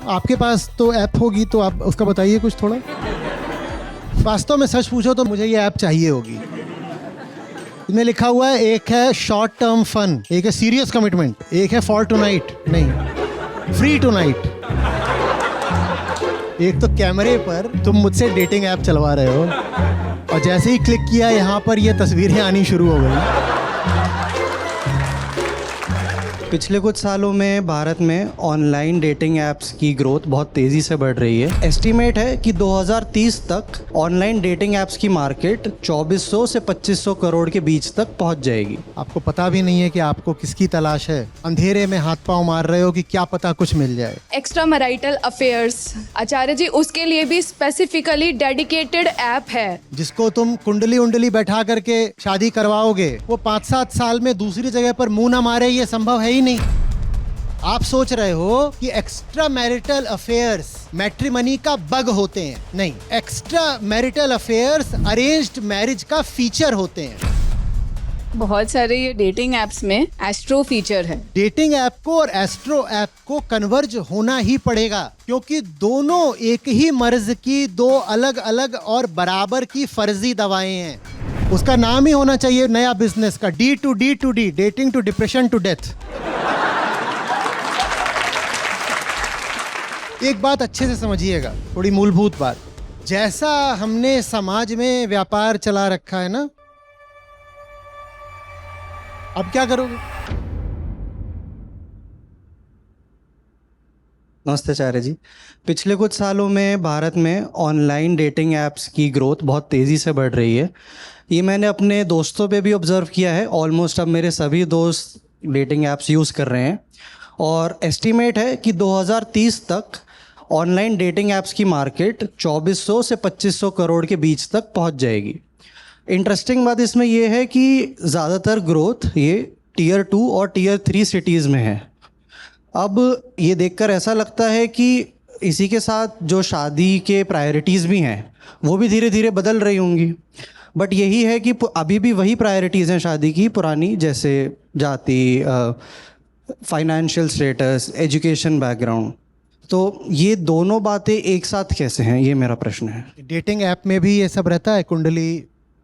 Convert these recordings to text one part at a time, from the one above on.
आपके पास तो ऐप होगी, तो आप उसका बताइए कुछ थोड़ा। वास्तव में सच पूछो तो मुझे ये ऐप चाहिए होगी। इसमें लिखा हुआ है, एक है शॉर्ट टर्म फन, एक है सीरियस कमिटमेंट, एक है फॉर टुनाइट, नहीं फ्री टुनाइट। एक तो कैमरे पर तुम मुझसे डेटिंग ऐप चलवा रहे हो और जैसे ही क्लिक किया यहाँ पर ये तस्वीरें आनी शुरू हो गई। पिछले कुछ सालों में भारत में ऑनलाइन डेटिंग ऐप्स की ग्रोथ बहुत तेज़ी से बढ़ रही है। एस्टीमेट है कि 2030 तक ऑनलाइन डेटिंग ऐप्स की मार्केट 2400 से 2500 करोड़ के बीच तक पहुंच जाएगी। आपको पता भी नहीं है कि आपको किसकी तलाश है, अंधेरे में हाथ पांव मार रहे हो कि क्या पता कुछ मिल जाए। एक्स्ट्रा मैरिटल अफेयर्स, आचार्य जी, उसके लिए भी स्पेसिफिकली डेडिकेटेड ऐप है। जिसको तुम कुंडली उंडली बैठा करके शादी करवाओगे, वो 5-7 साल में दूसरी जगह पर मुंह ना मारे, ये संभव है ही नहीं। आप सोच रहे हो कि एक्स्ट्रा मैरिटल अफेयर्स मैट्रिमनी का बग होते हैं, नहीं, extra marital affairs arranged marriage का फीचर होते हैं। बहुत सारे ये डेटिंग एप्स में एस्ट्रो फीचर है। डेटिंग ऐप को और एस्ट्रो ऐप को कन्वर्ज होना ही पड़ेगा, क्योंकि दोनों एक ही मर्ज की दो अलग अलग और बराबर की फर्जी दवाएं हैं। उसका नाम ही होना चाहिए नया बिजनेस का, D to D, dating to depression to death. एक बात अच्छे से समझिएगा, थोड़ी मूलभूत बात। जैसा हमने समाज में व्यापार चला रखा है ना, अब क्या करोगे? नमस्ते आचार्य जी। पिछले कुछ सालों में भारत में ऑनलाइन डेटिंग ऐप्स की ग्रोथ बहुत तेज़ी से बढ़ रही है। ये मैंने अपने दोस्तों पे भी ऑब्जर्व किया है। ऑलमोस्ट अब मेरे सभी दोस्त डेटिंग ऐप्स यूज़ कर रहे हैं और एस्टीमेट है कि 2030 तक ऑनलाइन डेटिंग ऐप्स की मार्केट 2400 से 2500 करोड़ के बीच तक पहुंच जाएगी। इंटरेस्टिंग बात इसमें यह है कि ज़्यादातर ग्रोथ ये टीयर 2 और टीयर 3 सिटीज़ में है। अब ये देखकर ऐसा लगता है कि इसी के साथ जो शादी के प्रायोरिटीज़ भी हैं वो भी धीरे धीरे बदल रही होंगी। बट यही है कि अभी भी वही प्रायोरिटीज़ हैं शादी की पुरानी, जैसे जाति, फाइनेंशियल स्टेटस, एजुकेशन बैकग्राउंड। तो ये दोनों बातें एक साथ कैसे हैं, ये मेरा प्रश्न है। डेटिंग ऐप में भी ये सब रहता है, कुंडली,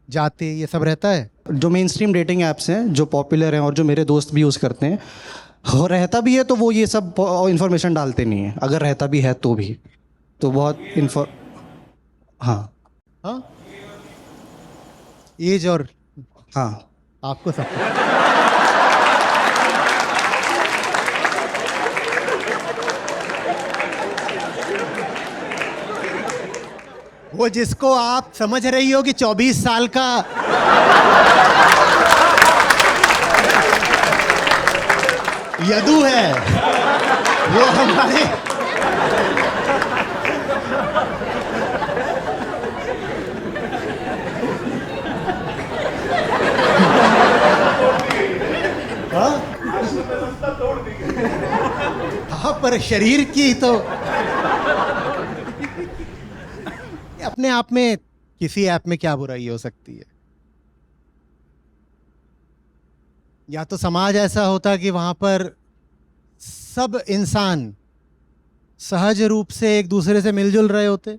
जाति, ये सब रहता है। जो मेन स्ट्रीम डेटिंग ऐप्स हैं जो पॉपुलर हैं और जो मेरे दोस्त भी यूज़ करते हैं, हो रहता भी है तो वो ये सब इन्फॉर्मेशन डालते नहीं हैं। अगर रहता भी है तो भी तो बहुत हाँ, एज और हाँ आपको सब वो जिसको आप समझ रही हो कि 24 साल का यदु है, वो हमारे हाँ, पर शरीर की तो अपने आप में किसी ऐप में क्या बुराई हो सकती है? या तो समाज ऐसा होता कि वहां पर सब इंसान सहज रूप से एक दूसरे से मिलजुल रहे होते।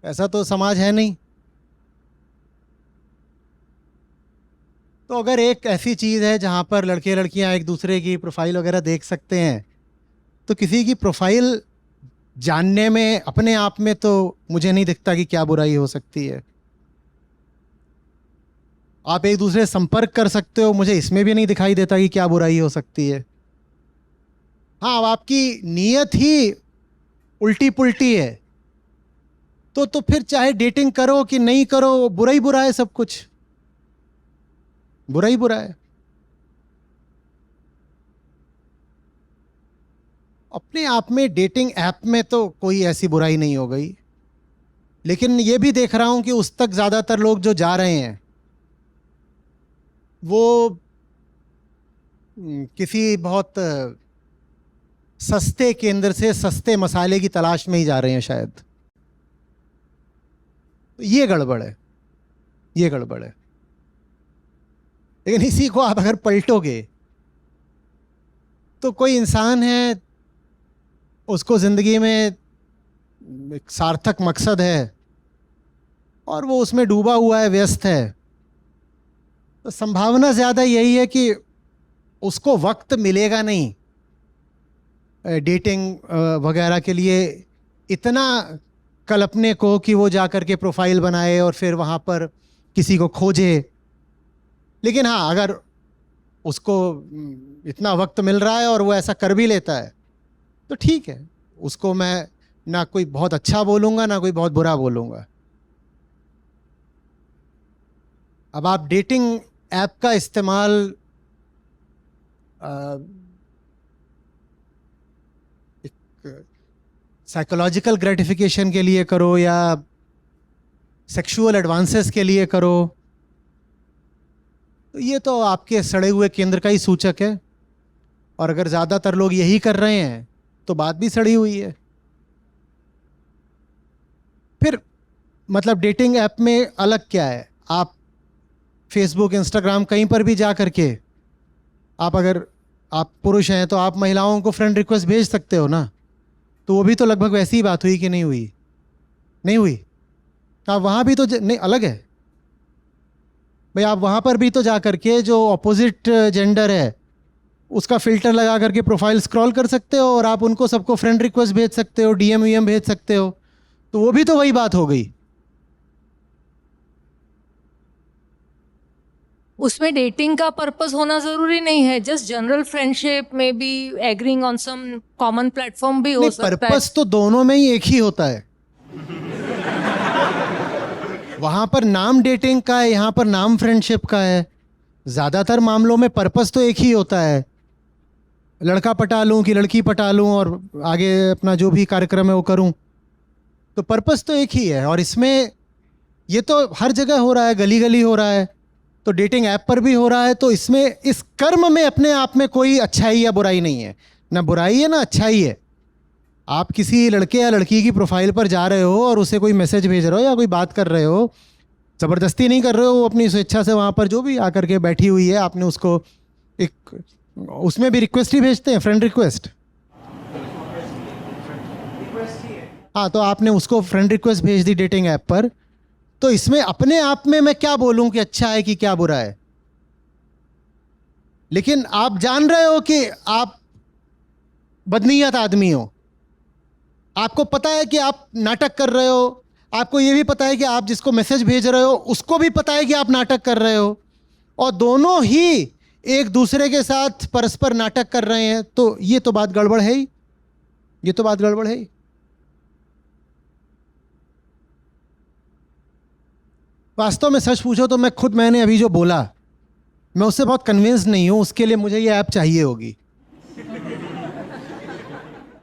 ऐसा तो समाज है नहीं। तो अगर एक ऐसी चीज है जहां पर लड़के लड़कियां एक दूसरे की प्रोफाइल वगैरह देख सकते हैं, तो किसी की प्रोफाइल जानने में अपने आप में तो मुझे नहीं दिखता कि क्या बुराई हो सकती है। आप एक दूसरे से संपर्क कर सकते हो, मुझे इसमें भी नहीं दिखाई देता कि क्या बुराई हो सकती है। हाँ, अब आपकी नीयत ही उल्टी पुल्टी है तो फिर चाहे डेटिंग करो कि नहीं करो, बुरा ही बुरा है, सब कुछ बुरा ही बुरा है। अपने आप में डेटिंग ऐप में तो कोई ऐसी बुराई नहीं हो गई, लेकिन ये भी देख रहा हूं कि उस तक ज़्यादातर लोग जो जा रहे हैं वो किसी बहुत सस्ते केंद्र से सस्ते मसाले की तलाश में ही जा रहे हैं शायद। ये गड़बड़ है, ये गड़बड़ है। लेकिन इसी को आप अगर पलटोगे तो कोई इंसान है उसको ज़िंदगी में एक सार्थक मकसद है और वो उसमें डूबा हुआ है, व्यस्त है, तो संभावना ज़्यादा यही है कि उसको वक्त मिलेगा नहीं डेटिंग वगैरह के लिए इतना कल्पने को कि वो जा कर के प्रोफाइल बनाए और फिर वहाँ पर किसी को खोजे। लेकिन हाँ, अगर उसको इतना वक्त मिल रहा है और वो ऐसा कर भी लेता है तो ठीक है, उसको मैं ना कोई बहुत अच्छा बोलूँगा ना कोई बहुत बुरा बोलूँगा। अब आप डेटिंग ऐप का इस्तेमाल साइकोलॉजिकल ग्रेटिफिकेशन के लिए करो या सेक्सुअल एडवांसेस के लिए करो, तो ये तो आपके सड़े हुए केंद्र का ही सूचक है। और अगर ज़्यादातर लोग यही कर रहे हैं तो बात भी सड़ी हुई है। फिर मतलब डेटिंग ऐप में अलग क्या है? आप फेसबुक, इंस्टाग्राम कहीं पर भी जा करके आप, अगर आप पुरुष हैं तो आप महिलाओं को फ्रेंड रिक्वेस्ट भेज सकते हो ना, तो वो भी तो लगभग वैसी ही बात हुई कि नहीं हुई? नहीं हुई। आप वहाँ भी तो नहीं, अलग है भाई। आप वहाँ पर भी तो जा करके जो ऑपोजिट जेंडर है उसका फ़िल्टर लगा करके प्रोफाइल स्क्रॉल कर सकते हो और आप उनको सबको फ्रेंड रिक्वेस्ट भेज सकते हो, डीएम वीएम भेज सकते हो, तो वो भी तो वही बात हो गई। उसमें डेटिंग का पर्पस होना जरूरी नहीं है, जस्ट जनरल फ्रेंडशिप में भी agreeing on some common platform भी हो सकता है। पर्पस तो दोनों में ही एक ही होता है। वहां पर नाम डेटिंग का है, यहाँ पर नाम फ्रेंडशिप का है। ज़्यादातर मामलों में पर्पस तो एक ही होता है, लड़का पटा लूँ कि लड़की पटा लूँ और आगे अपना जो भी कार्यक्रम है वो करूँ, तो पर्पस तो एक ही है। और इसमें ये तो हर जगह हो रहा है, गली गली हो रहा है, तो डेटिंग ऐप पर भी हो रहा है। तो इसमें इस कर्म में अपने आप में कोई अच्छाई या बुराई नहीं है, ना बुराई है ना अच्छाई है। आप किसी लड़के या लड़की की प्रोफाइल पर जा रहे हो और उसे कोई मैसेज भेज रहे हो या कोई बात कर रहे हो, ज़बरदस्ती नहीं कर रहे हो, वो अपनी स्वेच्छा से वहाँ पर जो भी आकर के बैठी हुई है, आपने उसको एक, उसमें भी रिक्वेस्ट ही भेजते हैं, फ्रेंड रिक्वेस्ट। हाँ, तो आपने उसको फ्रेंड रिक्वेस्ट भेज दी डेटिंग ऐप पर, तो इसमें अपने आप में मैं क्या बोलूं कि अच्छा है कि क्या बुरा है? लेकिन आप जान रहे हो कि आप बदनीयत आदमी हो, आपको पता है कि आप नाटक कर रहे हो, आपको ये भी पता है कि आप जिसको मैसेज भेज रहे हो उसको भी पता है कि आप नाटक कर रहे हो, और दोनों ही एक दूसरे के साथ परस्पर नाटक कर रहे हैं, तो ये तो बात गड़बड़ है ही, ये तो बात गड़बड़ है ही। वास्तव में सच पूछो तो मैंने अभी जो बोला, मैं उससे बहुत कन्विंस नहीं हूं। उसके लिए मुझे ये ऐप चाहिए होगी।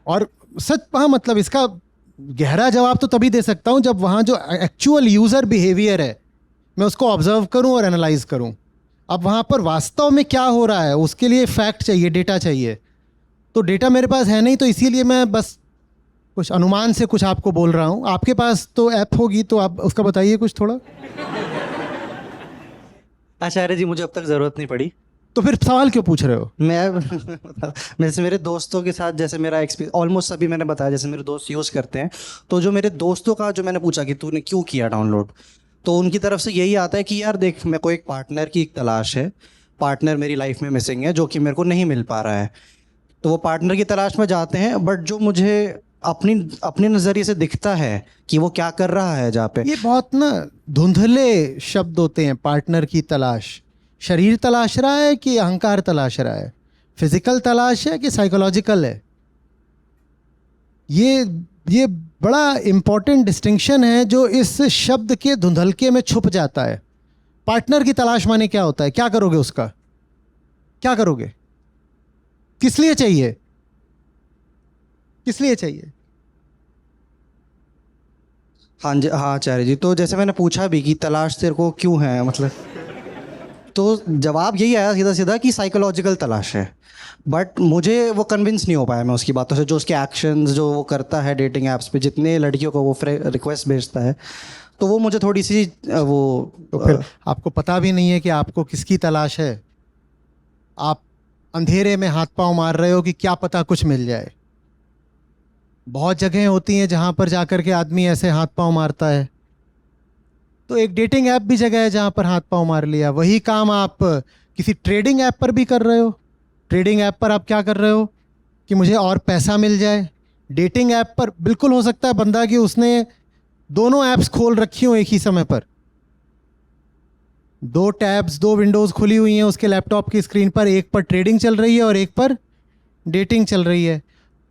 और सच, हाँ, मतलब इसका गहरा जवाब तो तभी दे सकता हूं जब वहां जो एक्चुअल यूज़र बिहेवियर है मैं उसको ऑब्जर्व करूं और एनालाइज करूं। अब वहां पर वास्तव में क्या हो रहा है उसके लिए फैक्ट चाहिए, डेटा चाहिए। तो डेटा मेरे पास है नहीं, तो इसीलिए मैं बस कुछ अनुमान से कुछ आपको बोल रहा हूं। आपके पास तो ऐप होगी, तो आप उसका बताइए कुछ थोड़ा। आचार्य जी, मुझे अब तक ज़रूरत नहीं पड़ी। तो फिर सवाल क्यों पूछ रहे हो? मैं जैसे मेरे दोस्तों के साथ, जैसे मेरा एक्सपीरियंस ऑलमोस्ट सभी मैंने बताया, जैसे मेरे दोस्त यूज़ करते हैं, तो जो मेरे दोस्तों का जो मैंने पूछा कि तूने क्यों किया डाउनलोड, तो उनकी तरफ से यही आता है कि यार देख, मेरे को एक पार्टनर की एक तलाश है, पार्टनर मेरी लाइफ में मिसिंग है जो कि मेरे को नहीं मिल पा रहा है। तो वो पार्टनर की तलाश में जाते हैं, बट जो मुझे अपने नज़रिए से दिखता है कि वो क्या कर रहा है जहाँ पे, ये बहुत ना धुंधले शब्द होते हैं। पार्टनर की तलाश, शरीर तलाश रहा है कि अहंकार तलाश रहा है? फिजिकल तलाश है कि साइकोलॉजिकल है? ये बड़ा इम्पोर्टेंट डिस्टिंक्शन है जो इस शब्द के धुंधलके में छुप जाता है। पार्टनर की तलाश माने क्या होता है? क्या करोगे उसका? क्या करोगे? किस लिए चाहिए? किस लिए चाहिए? हाँ जी, हाँ आचार्य जी। तो जैसे मैंने पूछा भी कि तलाश तेरे को क्यों है, मतलब, तो जवाब यही आया सीधा सीधा कि साइकोलॉजिकल तलाश है। बट मुझे वो कन्विंस नहीं हो पाया मैं उसकी बातों से, जो उसके एक्शंस जो वो करता है डेटिंग ऐप्स पे, जितने लड़कियों को वो रिक्वेस्ट भेजता है, तो वो मुझे थोड़ी सी वो, तो फिर आपको पता भी नहीं है कि आपको किसकी तलाश है। आप अंधेरे में हाथ पांव मार रहे हो कि क्या पता कुछ मिल जाए। बहुत जगह होती हैं जहाँ पर जाकर के आदमी ऐसे हाथ पांव मारता है, तो एक डेटिंग ऐप भी जगह है जहाँ पर हाथ पांव मार लिया। वही काम आप किसी ट्रेडिंग ऐप पर भी कर रहे हो। ट्रेडिंग ऐप पर आप क्या कर रहे हो कि मुझे और पैसा मिल जाए। डेटिंग ऐप पर बिल्कुल हो सकता है बंदा कि उसने दोनों ऐप्स खोल रखी हो एक ही समय पर, दो टैब्स, दो विंडोज़ खुली हुई हैं उसके लैपटॉप की स्क्रीन पर, एक पर ट्रेडिंग चल रही है और एक पर डेटिंग चल रही है,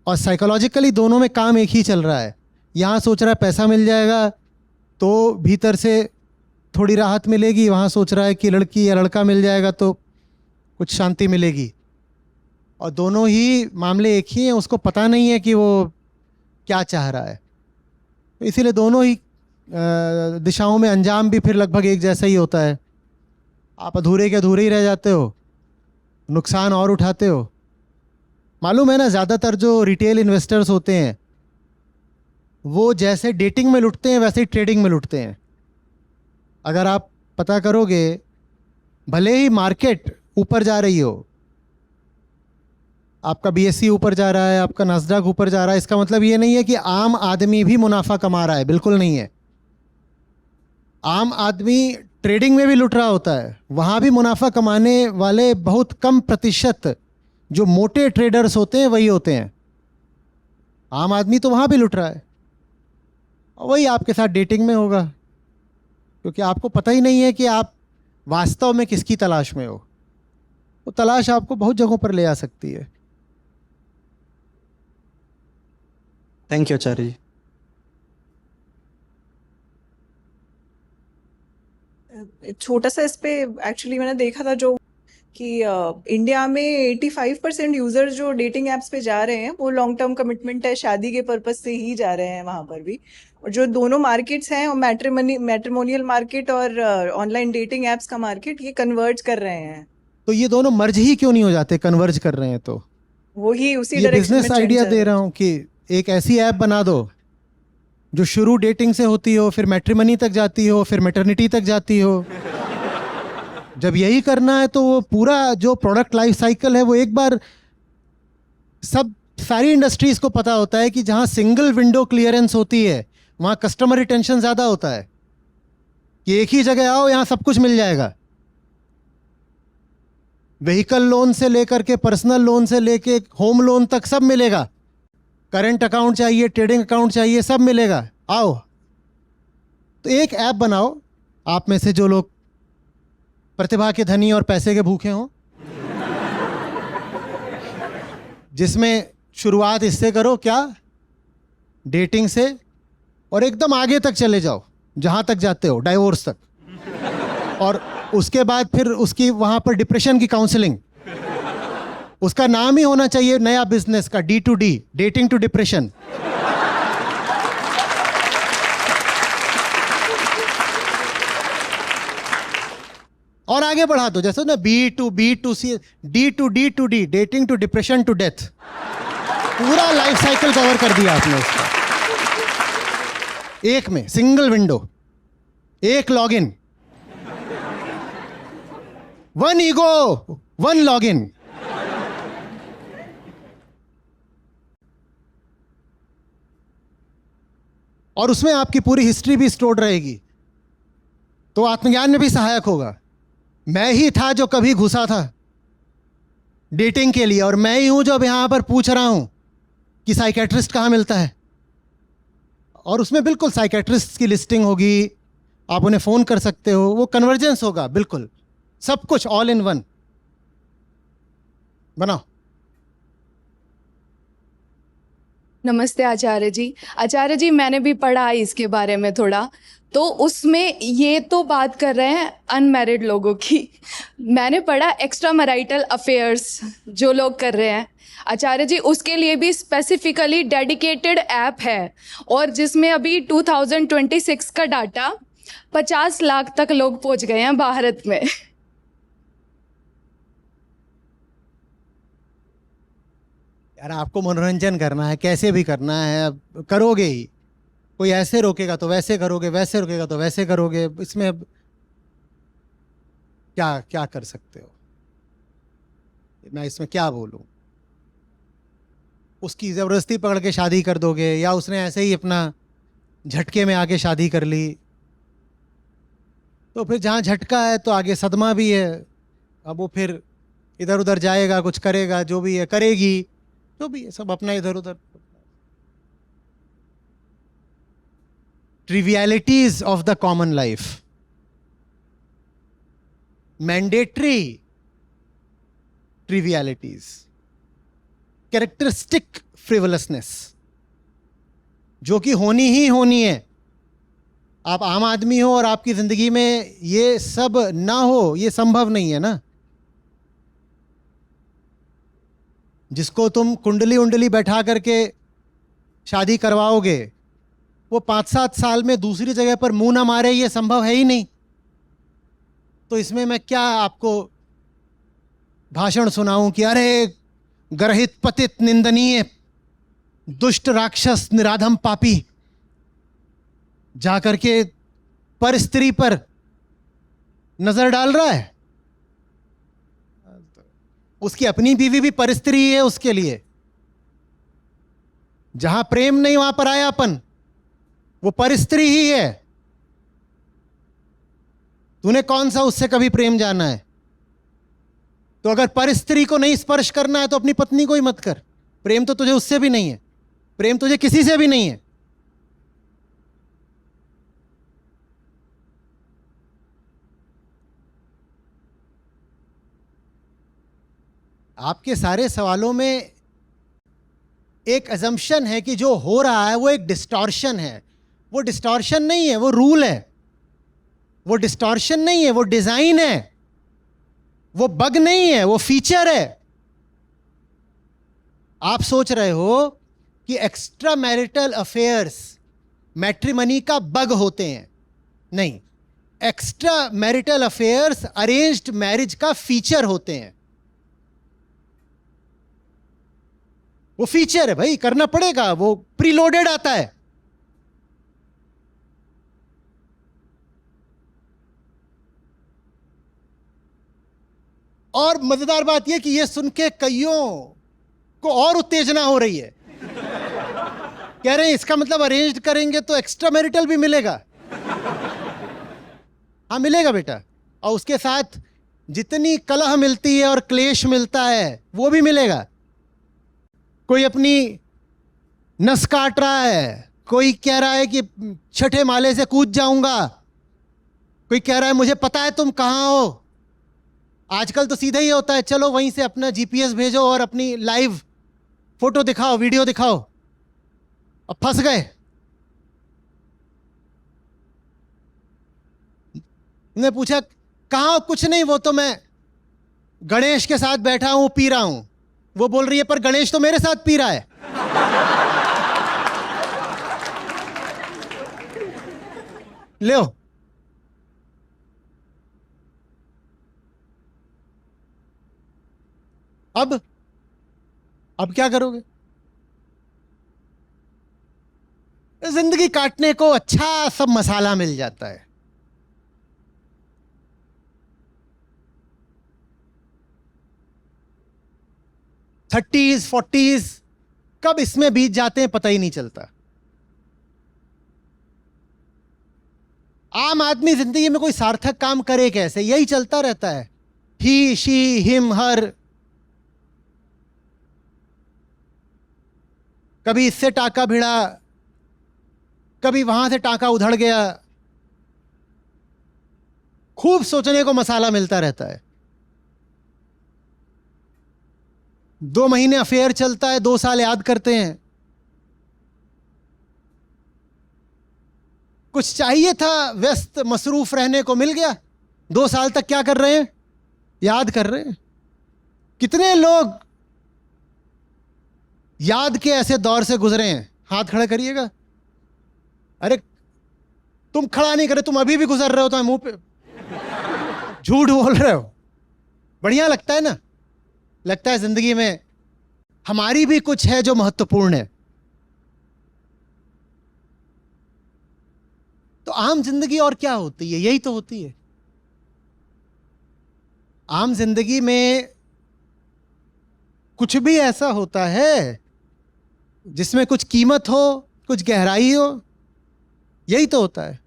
और साइकोलॉजिकली दोनों में काम एक ही चल रहा है। यहाँ सोच रहा है पैसा मिल जाएगा तो भीतर से थोड़ी राहत मिलेगी, वहाँ सोच रहा है कि लड़की या लड़का मिल जाएगा तो कुछ शांति मिलेगी, और दोनों ही मामले एक ही हैं। उसको पता नहीं है कि वो क्या चाह रहा है, तो इसीलिए दोनों ही दिशाओं में अंजाम भी फिर लगभग एक जैसा ही होता है। आप अधूरे के अधूरे ही रह जाते हो, नुकसान और उठाते हो। मालूम है ना, ज़्यादातर जो रिटेल इन्वेस्टर्स होते हैं वो जैसे डेटिंग में लुटते हैं वैसे ही ट्रेडिंग में लुटते हैं। अगर आप पता करोगे, भले ही मार्केट ऊपर जा रही हो, आपका बीएसई ऊपर जा रहा है, आपका नास्डैक ऊपर जा रहा है, इसका मतलब ये नहीं है कि आम आदमी भी मुनाफा कमा रहा है, बिल्कुल नहीं है। आम आदमी ट्रेडिंग में भी लुट रहा होता है, वहाँ भी मुनाफा कमाने वाले बहुत कम प्रतिशत जो मोटे ट्रेडर्स होते हैं वही होते हैं। आम आदमी तो वहाँ भी लुट रहा है, और वही आपके साथ डेटिंग में होगा, क्योंकि आपको पता ही नहीं है कि आप वास्तव में किसकी तलाश में हो। वो तलाश आपको बहुत जगहों पर ले आ सकती है। थैंक यू आचार्य जी। छोटा सा इस पे एक्चुअली मैंने देखा था जो कि इंडिया में 85% यूजर्स जो डेटिंग एप्स पे जा रहे हैं वो लॉन्ग टर्म कमिटमेंट है, शादी के पर्पज से ही जा रहे हैं वहां पर भी। और जो दोनों मार्केट्स हैं, मैट्रिमोनियल मार्केट और ऑनलाइन डेटिंग एप्स का मार्केट, ये कन्वर्ज कर रहे हैं। तो ये दोनों मर्ज ही क्यों नहीं हो जाते? कन्वर्ज कर रहे हैं तो वही उसी ये डायरेक्शन में बिजनेस trend आइडिया चल दे रहा रहा हूँ कि एक ऐसी ऐप बना दो जो शुरू डेटिंग से होती हो, फिर मैट्रिमनी तक जाती हो, फिर मैटरनिटी तक जाती हो। जब यही करना है तो वो पूरा जो प्रोडक्ट लाइफ साइकिल है वो एक बार सब सारी इंडस्ट्रीज को पता होता है कि जहाँ सिंगल विंडो क्लियरेंस होती है वहाँ कस्टमर रिटेंशन ज़्यादा होता है, कि एक ही जगह आओ यहाँ सब कुछ मिल जाएगा। व्हीकल लोन से लेकर के पर्सनल लोन से लेके होम लोन तक सब मिलेगा। करंट अकाउंट चाहिए, ट्रेडिंग अकाउंट चाहिए, सब मिलेगा, आओ। तो एक ऐप बनाओ, आप में से जो लोग प्रतिभा के धनी और पैसे के भूखे हों, जिसमें शुरुआत इससे करो, क्या, डेटिंग से, और एकदम आगे तक चले जाओ जहां तक जाते हो, डाइवोर्स तक, और उसके बाद फिर उसकी वहां पर डिप्रेशन की काउंसलिंग। उसका नाम ही होना चाहिए नया बिजनेस का, D2D, डेटिंग टू डिप्रेशन। और आगे बढ़ा दो, जैसे ना B2B2C, D2D2D, dating to depression to death. पूरा लाइफ साइकिल कवर कर दिया आपने उसका, एक में, सिंगल विंडो, एक login, one ego, one login. और उसमें आपकी पूरी हिस्ट्री भी स्टोर्ड रहेगी, तो आत्मज्ञान में भी सहायक होगा। मैं ही था जो कभी घुसा था डेटिंग के लिए, और मैं ही हूं जो अब यहां पर पूछ रहा हूं कि साइकेट्रिस्ट कहाँ मिलता है। और उसमें बिल्कुल साइकेट्रिस्ट की लिस्टिंग होगी, आप उन्हें फ़ोन कर सकते हो, वो कन्वर्जेंस होगा, बिल्कुल सब कुछ ऑल इन वन बनाओ। नमस्ते आचार्य जी। आचार्य जी, मैंने भी पढ़ा है इसके बारे में थोड़ा, तो उसमें ये तो बात कर रहे हैं अनमैरिड लोगों की। मैंने पढ़ा एक्स्ट्रा मैरिटल अफेयर्स जो लोग कर रहे हैं आचार्य जी, उसके लिए भी स्पेसिफिकली डेडिकेटेड ऐप है, और जिसमें अभी 2026 का डाटा 50 लाख तक लोग पहुंच गए हैं भारत में। यार आपको मनोरंजन करना है, कैसे भी करना है, अब करोगे ही। कोई ऐसे रोकेगा तो वैसे करोगे, वैसे रोकेगा तो वैसे करोगे, इसमें अब क्या क्या कर सकते हो? मैं इसमें क्या बोलूं? उसकी ज़बरदस्ती पकड़ के शादी कर दोगे, या उसने ऐसे ही अपना झटके में आके शादी कर ली, तो फिर जहाँ झटका है तो आगे सदमा भी है। अब वो फिर इधर उधर जाएगा, कुछ करेगा, जो भी है करेगी, जो भी है सब अपना इधर उधर। Trivialities of the common life, mandatory trivialities, characteristic frivolousness, जो कि होनी ही होनी है। आप आम आदमी हो और आपकी जिंदगी में ये सब ना हो, ये संभव नहीं है ना। जिसको तुम कुंडली उंडली बैठा करके शादी करवाओगे, वो 5-7 साल में दूसरी जगह पर मुंह ना मारे, ये संभव है ही नहीं। तो इसमें मैं क्या आपको भाषण सुनाऊं कि अरे गर्हित पतित निंदनीय दुष्ट राक्षस निराधम पापी जाकर के पर स्त्री पर नजर डाल रहा है। उसकी अपनी बीवी भी पर स्त्री है उसके लिए। जहां प्रेम नहीं वहां पर आयापन, वो पर स्त्री ही है। तूने कौन सा उससे कभी प्रेम जाना है? तो अगर पर स्त्री को नहीं स्पर्श करना है तो अपनी पत्नी को ही मत कर। प्रेम तो तुझे उससे भी नहीं है, प्रेम तुझे किसी से भी नहीं है। आपके सारे सवालों में एक अजम्पशन है कि जो हो रहा है वो एक डिस्टॉर्शन है। वो डिस्टॉर्शन नहीं है, वो रूल है। वो डिस्टॉर्शन नहीं है, वो डिजाइन है। वो बग नहीं है, वो फीचर है। आप सोच रहे हो कि एक्स्ट्रा मैरिटल अफेयर्स मैट्रिमनी का बग होते हैं। नहीं, extra marital affairs arranged marriage का फीचर होते हैं। वो फीचर है भाई, करना पड़ेगा, वो प्रीलोडेड आता है। और मजेदार बात यह कि यह सुन के कईयों को और उत्तेजना हो रही है। कह रहे हैं इसका मतलब अरेंज करेंगे तो एक्स्ट्रा मैरिटल भी मिलेगा। हाँ मिलेगा बेटा, और उसके साथ जितनी कलह मिलती है और क्लेश मिलता है वो भी मिलेगा। कोई अपनी नस काट रहा है, कोई कह रहा है कि छठे माले से कूद जाऊंगा, कोई कह रहा है मुझे पता है तुम कहां हो। आजकल तो सीधा ही होता है, चलो वहीं से अपना जीपीएस भेजो और अपनी लाइव फोटो दिखाओ, वीडियो दिखाओ। अब फंस गए। ने पूछा कहां? कुछ नहीं, वो तो मैं गणेश के साथ बैठा हूं, पी रहा हूं। वो बोल रही है पर गणेश तो मेरे साथ पी रहा है। ले अब क्या करोगे? जिंदगी काटने को अच्छा सब मसाला मिल जाता है। थर्टीज 40s कब इसमें बीत जाते हैं पता ही नहीं चलता। आम आदमी जिंदगी में कोई सार्थक काम करे कैसे? यही चलता रहता है, ही शी हिम हर। कभी इससे टाका भिड़ा, कभी वहां से टाका उधड़ गया। खूब सोचने को मसाला मिलता रहता है। 2 महीने अफेयर चलता है, 2 साल याद करते हैं। कुछ चाहिए था, व्यस्त मसरूफ रहने को मिल गया। 2 साल तक क्या कर रहे हैं? याद कर रहे हैं। कितने लोग याद के ऐसे दौर से गुजरे हैं? हाथ खड़ा करिएगा। अरे तुम खड़ा नहीं करे, तुम अभी भी गुजर रहे हो, तो मुंह पे झूठ बोल रहे हो। बढ़िया लगता है ना? लगता है जिंदगी में हमारी भी कुछ है जो महत्वपूर्ण है। तो आम जिंदगी और क्या होती है? यही तो होती है। आम जिंदगी में कुछ भी ऐसा होता है जिसमें कुछ कीमत हो, कुछ गहराई हो, यही तो होता है।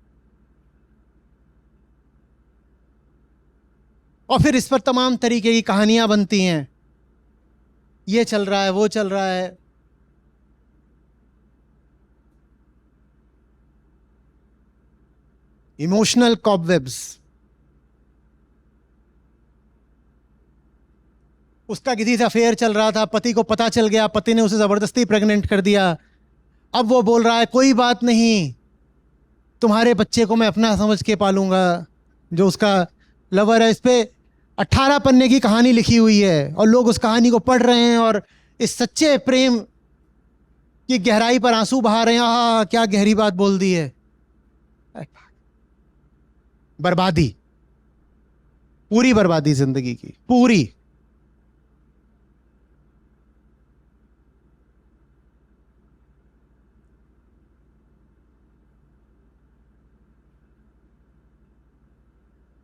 और फिर इस पर तमाम तरीके की कहानियां बनती हैं, ये चल रहा है, वो चल रहा है। Emotional cobwebs. उसका किसी से अफेयर चल रहा था, पति को पता चल गया, पति ने उसे जबरदस्ती प्रेग्नेंट कर दिया। अब वो बोल रहा है कोई बात नहीं, तुम्हारे बच्चे को मैं अपना समझ के पालूंगा। जो उसका लवर है, इस पे 18 पन्ने की कहानी लिखी हुई है और लोग उस कहानी को पढ़ रहे हैं और इस सच्चे प्रेम की गहराई पर आंसू बहा रहे हैं। हाँ, क्या गहरी बात बोल दी है। बर्बादी, पूरी बर्बादी जिंदगी की, पूरी।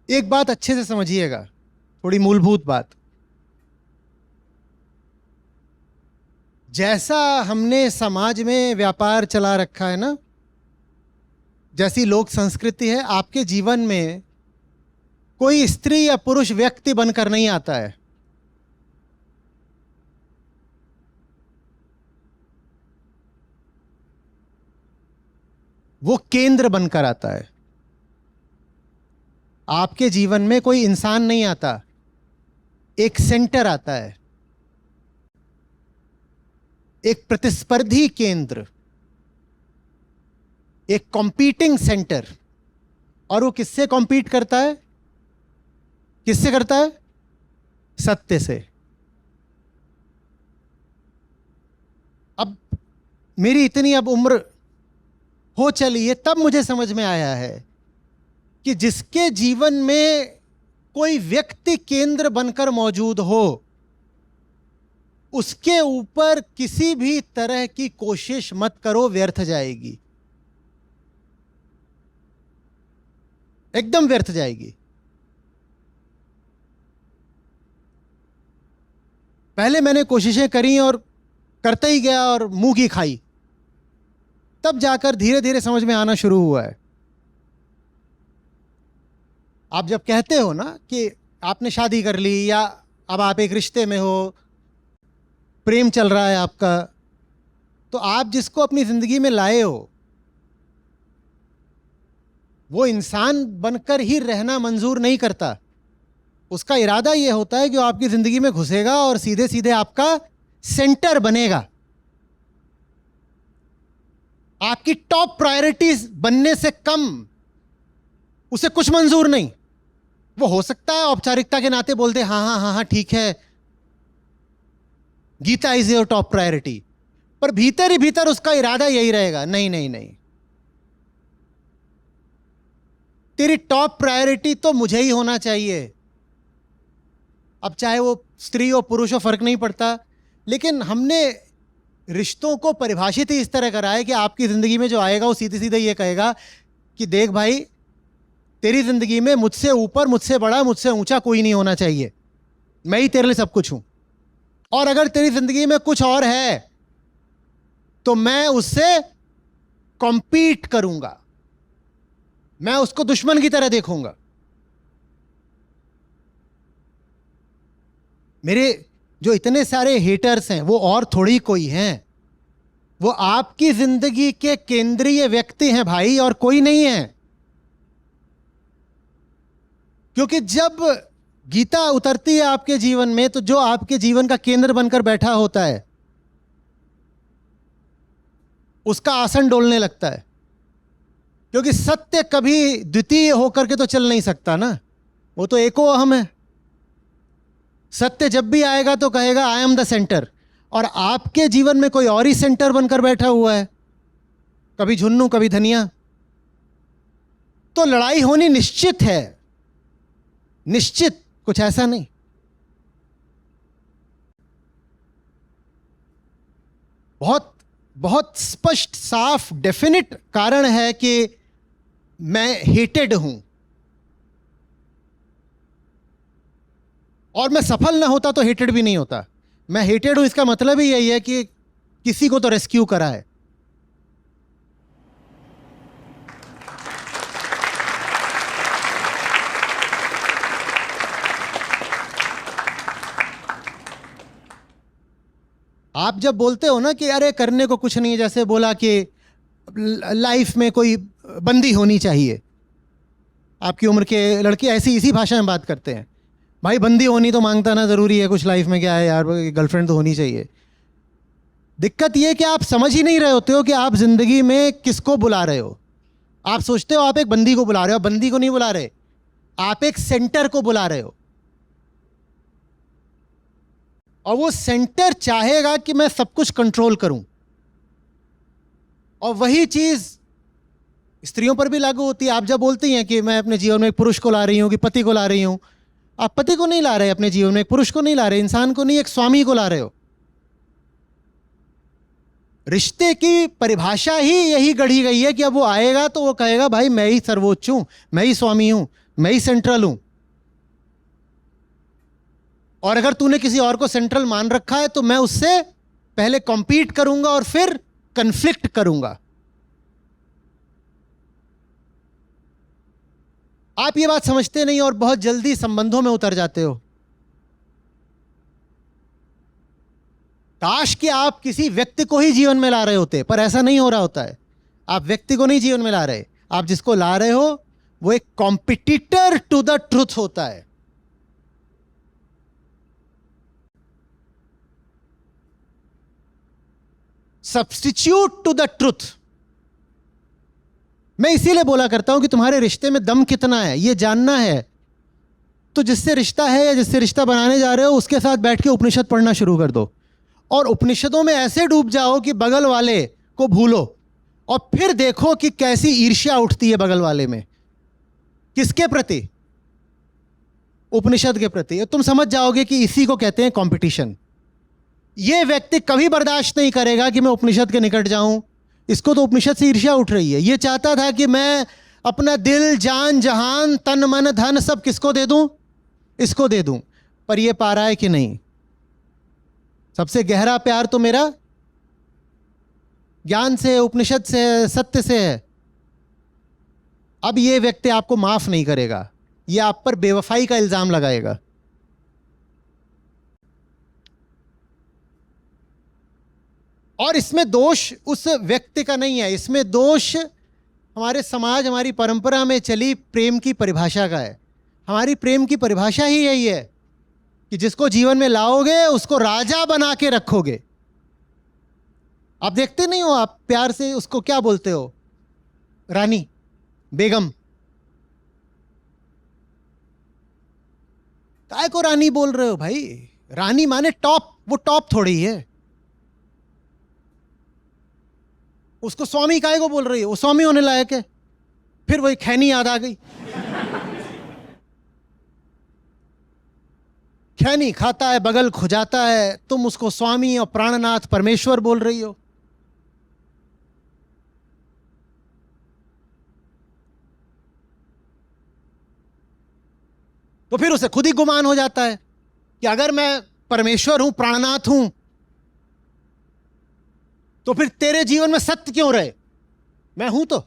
एक बात अच्छे से समझिएगा, थोड़ी मूलभूत बात। जैसा हमने समाज में व्यापार चला रखा है ना, जैसी लोक संस्कृति है, आपके जीवन में कोई स्त्री या पुरुष व्यक्ति बनकर नहीं आता है। वो केंद्र बनकर आता है। आपके जीवन में कोई इंसान नहीं आता, एक सेंटर आता है, एक प्रतिस्पर्धी केंद्र, एक कॉम्पीटिंग सेंटर। और वो किससे कॉम्पीट करता है? किससे करता है? सत्य से। अब मेरी इतनी अब उम्र हो चली है, तब मुझे समझ में आया है कि जिसके जीवन में कोई व्यक्ति केंद्र बनकर मौजूद हो, उसके ऊपर किसी भी तरह की कोशिश मत करो, व्यर्थ जाएगी, एकदम व्यर्थ जाएगी। पहले मैंने कोशिशें करी और करता ही गया और मुंह की खाई, तब जाकर धीरे धीरे समझ में आना शुरू हुआ है। आप जब कहते हो ना कि आपने शादी कर ली या अब आप एक रिश्ते में हो, प्रेम चल रहा है आपका, तो आप जिसको अपनी जिंदगी में लाए हो वो इंसान बनकर ही रहना मंजूर नहीं करता। उसका इरादा यह होता है कि वो आपकी जिंदगी में घुसेगा और सीधे सीधे आपका सेंटर बनेगा। आपकी टॉप प्रायोरिटीज बनने से कम उसे कुछ मंजूर नहीं। वो हो सकता है औपचारिकता के नाते बोलते हाँ हाँ हाँ हाँ ठीक है, Geeta is your top priority, पर भीतर ही भीतर उसका इरादा यही रहेगा, नहीं नहीं नहीं, तेरी टॉप प्रायोरिटी तो मुझे ही होना चाहिए। अब चाहे वो स्त्री हो पुरुष हो, फर्क नहीं पड़ता, लेकिन हमने रिश्तों को परिभाषित ही इस तरह करा है कि आपकी जिंदगी में जो आएगा वो सीधे सीधे ये कहेगा कि देख भाई, तेरी जिंदगी में मुझसे ऊपर, मुझसे बड़ा, मुझसे ऊंचा कोई नहीं होना चाहिए, मैं ही तेरे लिए सब कुछ हूं। और अगर तेरी जिंदगी में कुछ और है तो मैं उससे कॉम्पीट करूंगा, मैं उसको दुश्मन की तरह देखूंगा। मेरे जो इतने सारे हेटर्स हैं वो और थोड़ी कोई हैं, वो आपकी जिंदगी के केंद्रीय व्यक्ति हैं भाई, और कोई नहीं है। क्योंकि जब गीता उतरती है आपके जीवन में, तो जो आपके जीवन का केंद्र बनकर बैठा होता है उसका आसन डोलने लगता है। क्योंकि सत्य कभी द्वितीय होकर के तो चल नहीं सकता ना, वो तो एको अहम है। सत्य जब भी आएगा तो कहेगा आई एम द सेंटर, और आपके जीवन में कोई और ही सेंटर बनकर बैठा हुआ है, कभी झुन्नू कभी धनिया। तो लड़ाई होनी निश्चित है, निश्चित, कुछ ऐसा नहीं। बहुत बहुत स्पष्ट, साफ, डेफिनिट कारण है कि मैं हेटेड हूं, और मैं सफल ना होता तो हेटेड भी नहीं होता। मैं हेटेड हूं, इसका मतलब ही यही है कि किसी को तो रेस्क्यू करा है। आप जब बोलते हो ना कि अरे करने को कुछ नहीं, जैसे बोला कि लाइफ में कोई बंदी होनी चाहिए, आपकी उम्र के लड़के ऐसी इसी भाषा में बात करते हैं, भाई बंदी होनी तो मांगता ना ज़रूरी है, कुछ लाइफ में क्या है यार, गर्लफ्रेंड तो होनी चाहिए। दिक्कत ये है कि आप समझ ही नहीं रहे होते हो कि आप ज़िंदगी में किसको बुला रहे हो। आप सोचते हो आप एक बंदी को बुला रहे हो, बंदी को नहीं बुला रहे, आप एक सेंटर को बुला रहे हो। और वो सेंटर चाहेगा कि मैं सब कुछ कंट्रोल करूं, और वही चीज स्त्रियों पर भी लागू होती है। आप जब बोलती हैं कि मैं अपने जीवन में एक पुरुष को ला रही हूं कि पति को ला रही हूं, आप पति को नहीं ला रहे अपने जीवन में, एक पुरुष को नहीं ला रहे, इंसान को नहीं, एक स्वामी को ला रहे हो। रिश्ते की परिभाषा ही यही गढ़ी गई है कि अब वो आएगा तो वो कहेगा भाई मैं ही सर्वोच्च हूं, मैं ही स्वामी हूं, मैं ही सेंट्रल हूं। और अगर तूने किसी और को सेंट्रल मान रखा है तो मैं उससे पहले कॉम्पीट करूंगा और फिर कन्फ्लिक्ट करूंगा। आप ये बात समझते नहीं और बहुत जल्दी संबंधों में उतर जाते हो। काश कि आप किसी व्यक्ति को ही जीवन में ला रहे होते, पर ऐसा नहीं हो रहा होता है। आप व्यक्ति को नहीं जीवन में ला रहे, आप जिसको ला रहे हो वो एक कॉम्पिटिटर टू द ट्रुथ होता है। Substitute to the truth. मैं इसीलिए बोला करता हूं कि तुम्हारे रिश्ते में दम कितना है ये जानना है तो जिससे रिश्ता है या जिससे रिश्ता बनाने जा रहे हो उसके साथ बैठ के उपनिषद पढ़ना शुरू कर दो, और उपनिषदों में ऐसे डूब जाओ कि बगल वाले को भूलो, और फिर देखो कि कैसी ईर्ष्या उठती है बगल वाले में। किसके प्रति? उपनिषद के प्रति। तुम समझ जाओगे कि इसी को कहते हैं कंपटीशन। ये व्यक्ति कभी बर्दाश्त नहीं करेगा कि मैं उपनिषद के निकट जाऊं, इसको तो उपनिषद से ईर्ष्या उठ रही है। ये चाहता था कि मैं अपना दिल, जान, जहान, तन, मन, धन सब किसको दे दूं? इसको दे दूं। पर ये पा रहा है कि नहीं? सबसे गहरा प्यार तो मेरा ज्ञान से, उपनिषद से, सत्य से है। अब ये व्यक्ति आपको माफ नहीं करेगा, ये आप पर बेवफाई का इल्जाम लगाएगा। और इसमें दोष उस व्यक्ति का नहीं है, इसमें दोष हमारे समाज, हमारी परंपरा में चली प्रेम की परिभाषा का है। हमारी प्रेम की परिभाषा ही यही है कि जिसको जीवन में लाओगे उसको राजा बना के रखोगे। आप देखते नहीं हो, आप प्यार से उसको क्या बोलते हो? रानी, बेगम। काय को रानी बोल रहे हो भाई? रानी माने टॉप, वो टॉप थोड़ी है। उसको स्वामी काय को बोल रही है? वो स्वामी होने लायक है। फिर वही खैनी याद आ गई। खैनी खाता है, बगल खुजाता है, तुम उसको स्वामी और प्राणनाथ परमेश्वर बोल रही हो। तो फिर उसे खुद ही गुमान हो जाता है कि अगर मैं परमेश्वर हूं, प्राणनाथ हूं, तो फिर तेरे जीवन में सत्य क्यों रहे? मैं हूं तो।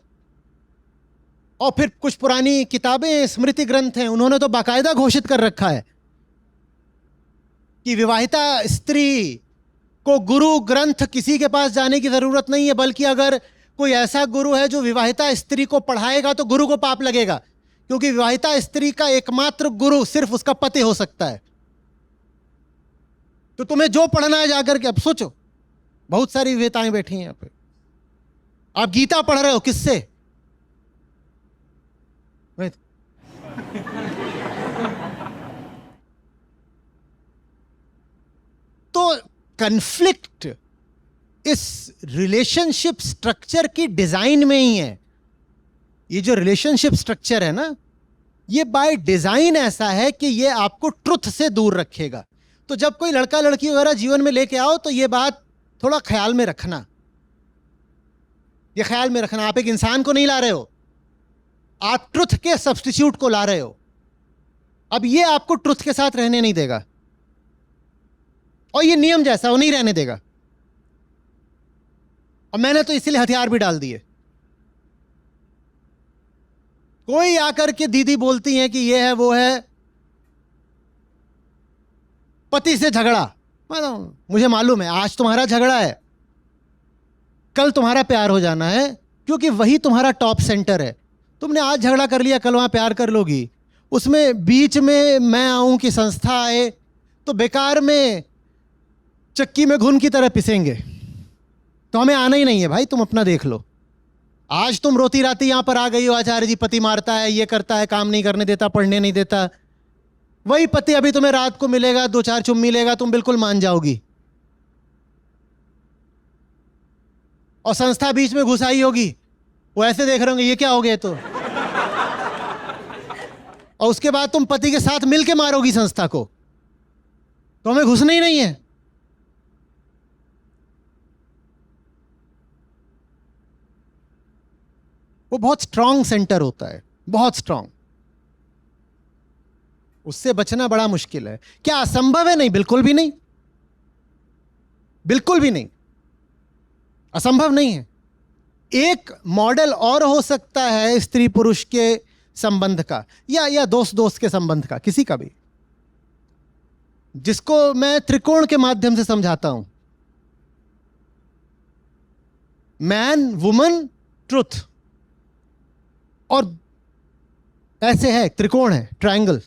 और फिर कुछ पुरानी किताबें, स्मृति ग्रंथ हैं, उन्होंने तो बाकायदा घोषित कर रखा है कि विवाहिता स्त्री को गुरु ग्रंथ किसी के पास जाने की जरूरत नहीं है, बल्कि अगर कोई ऐसा गुरु है जो विवाहिता स्त्री को पढ़ाएगा तो गुरु को पाप लगेगा, क्योंकि विवाहिता स्त्री का एकमात्र गुरु सिर्फ उसका पति हो सकता है। तो तुम्हें जो पढ़ना है जाकर के, अब सोचो, बहुत सारी विवेताएं बैठी हैं यहां पे। आप गीता पढ़ रहे हो किससे? तो कन्फ्लिक्ट इस रिलेशनशिप स्ट्रक्चर की डिजाइन में ही है। ये जो रिलेशनशिप स्ट्रक्चर है ना, ये बाय डिजाइन ऐसा है कि ये आपको ट्रुथ से दूर रखेगा। तो जब कोई लड़का लड़की वगैरह जीवन में लेके आओ तो ये बात थोड़ा ख्याल में रखना। ये ख्याल में रखना, आप एक इंसान को नहीं ला रहे हो, आप ट्रुथ के सब्स्टिट्यूट को ला रहे हो। अब ये आपको ट्रुथ के साथ रहने नहीं देगा, और ये नियम जैसा वो नहीं रहने देगा। और मैंने तो इसीलिए हथियार भी डाल दिए। कोई आकर के दीदी बोलती हैं कि ये है वो है, पति से झगड़ा, मुझे मालूम है आज तुम्हारा झगड़ा है, कल तुम्हारा प्यार हो जाना है, क्योंकि वही तुम्हारा टॉप सेंटर है। तुमने आज झगड़ा कर लिया, कल वहां प्यार कर लोगी। उसमें बीच में मैं आऊं कि संस्था आए तो बेकार में चक्की में घुन की तरह पिसेंगे। तो हमें आना ही नहीं है भाई, तुम अपना देख लो। आज तुम रोती राती यहां पर आ गई हो, आचार्य जी पति मारता है, ये करता है, काम नहीं करने देता, पढ़ने नहीं देता। वही पति अभी तुम्हें रात को मिलेगा, 2-4 चुम्मी लेगा, तुम बिल्कुल मान जाओगी। और संस्था बीच में घुसाई होगी, वो ऐसे देख रहे होंगे ये क्या हो गया तो। और उसके बाद तुम पति के साथ मिलके मारोगी संस्था को। तो हमें घुसना ही नहीं है। वो बहुत स्ट्रांग सेंटर होता है, बहुत स्ट्रांग। उससे बचना बड़ा मुश्किल है। क्या असंभव है? नहीं, बिल्कुल भी नहीं, बिल्कुल भी नहीं, असंभव नहीं है। एक मॉडल और हो सकता है स्त्री पुरुष के संबंध का, या दोस्त दोस्त के संबंध का, किसी का भी, जिसको मैं त्रिकोण के माध्यम से समझाता हूं। Man, woman, truth. और ऐसे है, त्रिकोण है, ट्रायंगल,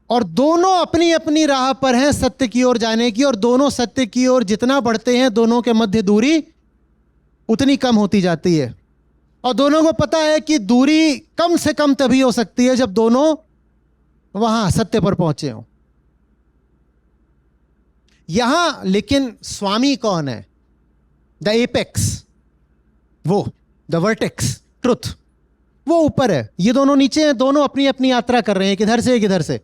और दोनों अपनी अपनी राह पर हैं सत्य की ओर जाने की। और दोनों सत्य की ओर जितना बढ़ते हैं, दोनों के मध्य दूरी उतनी कम होती जाती है। और दोनों को पता है कि दूरी कम से कम तभी हो सकती है जब दोनों वहां सत्य पर पहुंचे हों। यहां लेकिन स्वामी कौन है? द एपेक्स, वो द वर्टेक्स, ट्रुथ, वो ऊपर है, ये दोनों नीचे हैं। दोनों अपनी अपनी यात्रा कर रहे हैं, किधर से किधर से।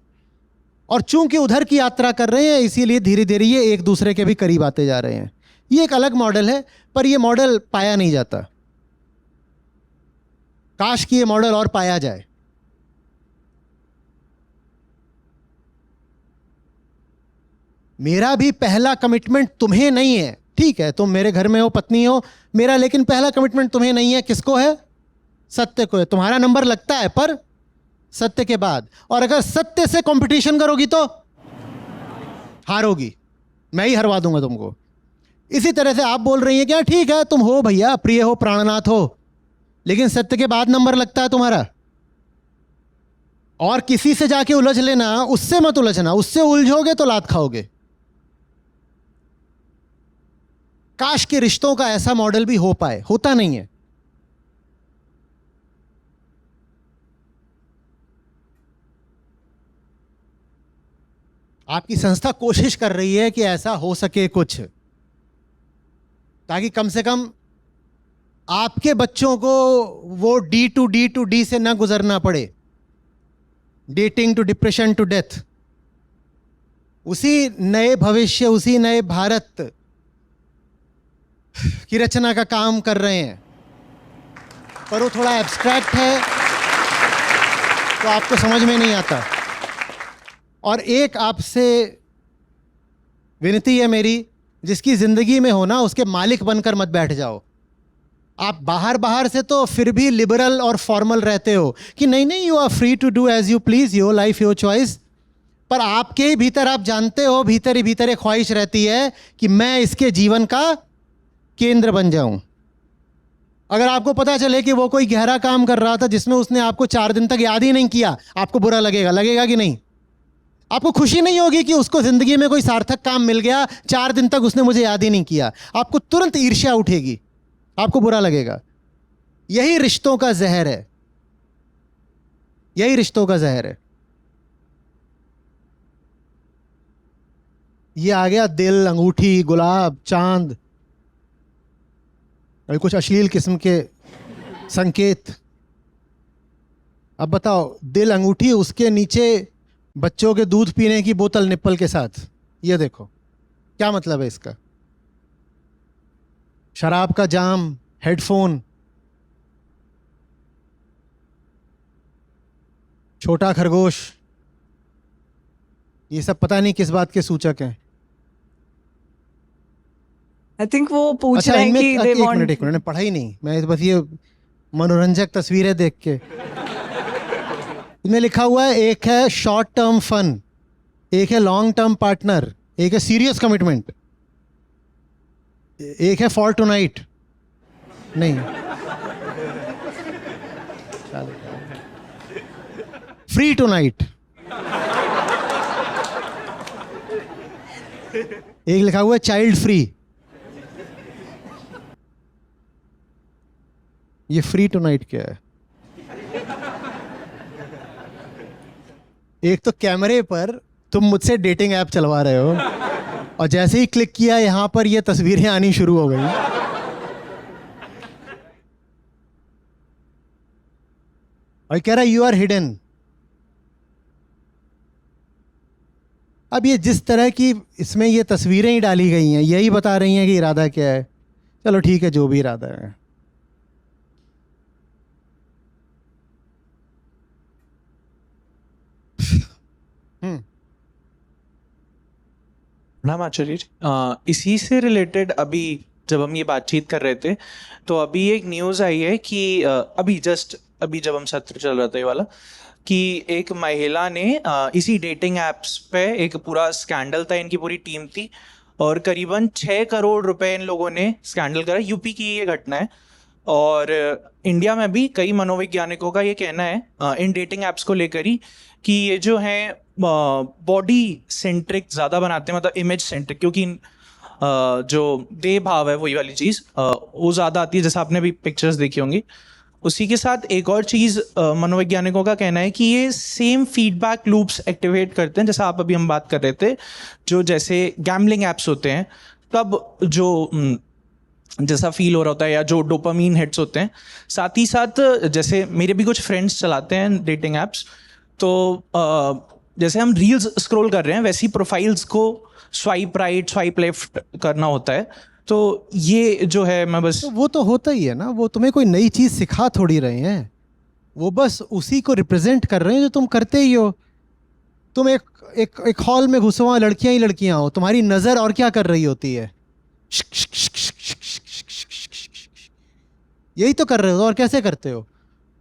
और चूंकि उधर की यात्रा कर रहे हैं, इसीलिए धीरे धीरे ये एक दूसरे के भी करीब आते जा रहे हैं। ये एक अलग मॉडल है, पर ये मॉडल पाया नहीं जाता। काश कि ये मॉडल और पाया जाए। मेरा भी पहला कमिटमेंट तुम्हें नहीं है, ठीक है, तुम मेरे घर में हो, पत्नी हो, मेरा लेकिन पहला कमिटमेंट तुम्हें नहीं है। किसको है? सत्य को है। तुम्हारा नंबर लगता है पर सत्य के बाद। और अगर सत्य से कंपटीशन करोगी तो हारोगी, मैं ही हरवा दूंगा तुमको। इसी तरह से आप बोल रही हैं क्या? ठीक है, तुम हो भैया, प्रिय हो, प्राणनाथ हो, लेकिन सत्य के बाद नंबर लगता है तुम्हारा। और किसी से जाके उलझ लेना, उससे मत उलझना, उससे उलझोगे तो लात खाओगे। काश के रिश्तों का ऐसा मॉडल भी हो पाए, होता नहीं है। आपकी संस्था कोशिश कर रही है कि ऐसा हो सके कुछ, ताकि कम से कम आपके बच्चों को वो D से ना गुजरना पड़े, dating to depression to death. उसी नए भविष्य, उसी नए भारत की रचना का काम कर रहे हैं, पर वो थोड़ा एब्स्ट्रैक्ट है तो आपको समझ में नहीं आता। और एक आपसे विनती है मेरी, जिसकी जिंदगी में हो ना, उसके मालिक बनकर मत बैठ जाओ। आप बाहर से तो फिर भी लिबरल और फॉर्मल रहते हो कि नहीं नहीं, you are free to do as you please, your life your choice. पर आपके ही भीतर आप जानते हो, भीतर ही भीतर एक ख्वाहिश रहती है कि मैं इसके जीवन का केंद्र बन जाऊं। अगर आपको पता चले कि वो कोई गहरा काम कर रहा था जिसमें उसने आपको 4 दिन तक याद ही नहीं किया, आपको बुरा लगेगा, लगेगा कि नहीं? आपको खुशी नहीं होगी कि उसको जिंदगी में कोई सार्थक काम मिल गया, 4 दिन तक उसने मुझे याद ही नहीं किया। आपको तुरंत ईर्ष्या उठेगी, आपको बुरा लगेगा। यही रिश्तों का जहर है, यही रिश्तों का जहर है। ये आ गया दिल, अंगूठी, गुलाब, चांद, और कुछ अश्लील किस्म के संकेत। अब बताओ, दिल, अंगूठी, उसके नीचे बच्चों के दूध पीने की बोतल निप्पल के साथ। ये देखो क्या मतलब है इसका? शराब का जाम, हेडफोन, छोटा खरगोश, ये सब पता नहीं किस बात के सूचक हैं। आई थिंक वो पूछ अच्छा, रहे हैं इनमें कि दे एक वांट मिनट मैंने पढ़ा ही नहीं, मैं बस ये मनोरंजक तस्वीरें देख के। इसमें लिखा हुआ है एक है शॉर्ट टर्म फन, एक है लॉन्ग टर्म पार्टनर, एक है सीरियस कमिटमेंट, एक है फॉर टू नाइट। नहीं, फ्री टू नाइट। एक लिखा हुआ है चाइल्ड फ्री। ये फ्री टू नाइट क्या है? एक तो कैमरे पर तुम मुझसे डेटिंग ऐप चलवा रहे हो और जैसे ही क्लिक किया यहां पर ये तस्वीरें आनी शुरू हो गई। और कह रहा है यू आर हिडन। अब ये जिस तरह की इसमें ये तस्वीरें ही डाली गई हैं, यही बता रही हैं कि इरादा क्या है। चलो ठीक है, जो भी इरादा है। प्रणाम आचार्य जी। इसी से रिलेटेड अभी जब हम ये बातचीत कर रहे थे तो अभी एक न्यूज़ आई है कि अभी जब हम सत्र चल रहा था ये वाला, कि एक महिला ने इसी डेटिंग एप्स पे एक पूरा स्कैंडल था, इनकी पूरी टीम थी और करीबन 6 करोड़ रुपए इन लोगों ने स्कैंडल करा। यूपी की ये घटना है और इंडिया में भी कई मनोवैज्ञानिकों का ये कहना है इन डेटिंग एप्स को लेकर ही कि ये जो है बॉडी सेंट्रिक ज़्यादा बनाते हैं, मतलब इमेज सेंट्रिक, क्योंकि जो देह भाव है वही वाली चीज़ वो ज़्यादा आती है, जैसा आपने भी पिक्चर्स देखी होंगी। उसी के साथ एक और चीज़ मनोवैज्ञानिकों का कहना है कि ये सेम फीडबैक लूप्स एक्टिवेट करते हैं, जैसा आप अभी हम बात कर रहे थे, जो जैसे गैम्बलिंग एप्स होते हैं तब जो जैसा फील हो रहा होता है या जो डोपामीन हिट्स होते हैं। साथ ही साथ जैसे मेरे भी कुछ फ्रेंड्स चलाते हैं डेटिंग एप्स, तो जैसे हम रील्स स्क्रॉल कर रहे हैं वैसी प्रोफाइल्स को स्वाइप राइट स्वाइप लेफ्ट करना होता है। तो ये जो है मैं बस तो वो तो होता ही है ना, वो तुम्हें कोई नई चीज सिखा थोड़ी रहे हैं, वो बस उसी को रिप्रेजेंट कर रहे हैं जो तुम करते ही हो। तुम एक हॉल में घुसो, वहाँ लड़कियां ही लड़कियां हो, तुम्हारी नजर और क्या कर रही होती है? यही तो कर रहे हो, और कैसे करते हो?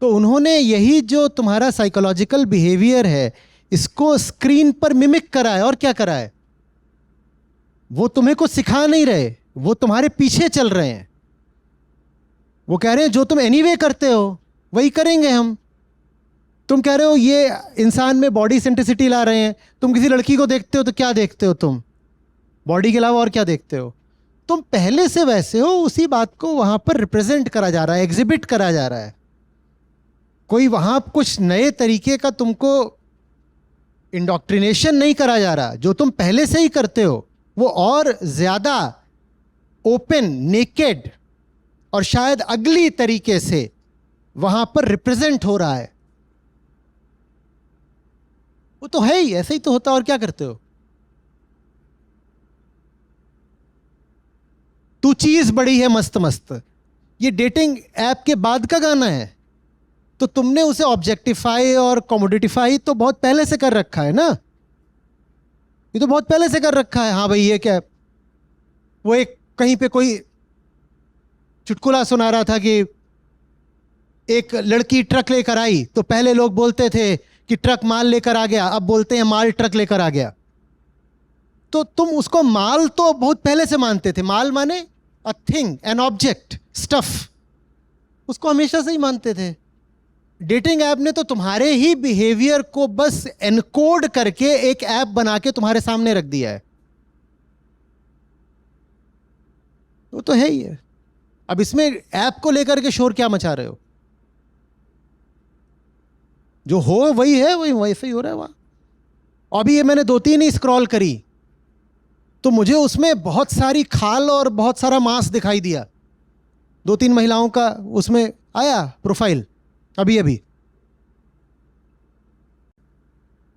तो उन्होंने यही जो तुम्हारा साइकोलॉजिकल बिहेवियर है इसको स्क्रीन पर मिमिक करा है। और क्या करा है? वो तुम्हें कुछ सिखा नहीं रहे, वो तुम्हारे पीछे चल रहे हैं। वो कह रहे हैं जो तुम एनीवे करते हो वही करेंगे हम। तुम कह रहे हो ये इंसान में बॉडी सेंट्रिसिटी ला रहे हैं, तुम किसी लड़की को देखते हो तो क्या देखते हो? तुम बॉडी के अलावा और क्या देखते हो? तुम पहले से वैसे हो, उसी बात को वहां पर रिप्रेजेंट करा जा रहा है, एग्जिबिट करा जा रहा है। कोई वहां कुछ नए तरीके का तुमको इंडोक्ट्रिनेशन नहीं करा जा रहा। जो तुम पहले से ही करते हो वो और ज्यादा ओपन, नेकेड और शायद अगली तरीके से वहां पर रिप्रेजेंट हो रहा है। वो तो है ही, ऐसे ही तो होता। और क्या करते हो? तू चीज बड़ी है मस्त मस्त, ये डेटिंग ऐप के बाद का गाना है। तो तुमने उसे ऑब्जेक्टिफाई और कॉमोडिटिफाई तो बहुत पहले से कर रखा है ना, ये तो बहुत पहले से कर रखा है। हाँ भाई ये क्या, वो एक कहीं पे कोई चुटकुला सुना रहा था कि एक लड़की ट्रक लेकर आई तो पहले लोग बोलते थे कि ट्रक माल लेकर आ गया, अब बोलते हैं माल ट्रक लेकर आ गया। तो तुम उसको माल तो बहुत पहले से मानते थे। माल माने a thing, an object, stuff, उसको हमेशा से ही मानते थे। डेटिंग ऐप ने तो तुम्हारे ही बिहेवियर को बस एनकोड करके एक ऐप बना के तुम्हारे सामने रख दिया है। वो तो है ही है। अब इसमें ऐप को लेकर के शोर क्या मचा रहे हो? जो हो वही है, वही वैसे ही हो रहा है वहां। अभी ये मैंने 2-3 ही स्क्रॉल करी तो मुझे उसमें बहुत सारी खाल और बहुत सारा मांस दिखाई दिया। 2-3 महिलाओं का उसमें आया प्रोफाइल अभी।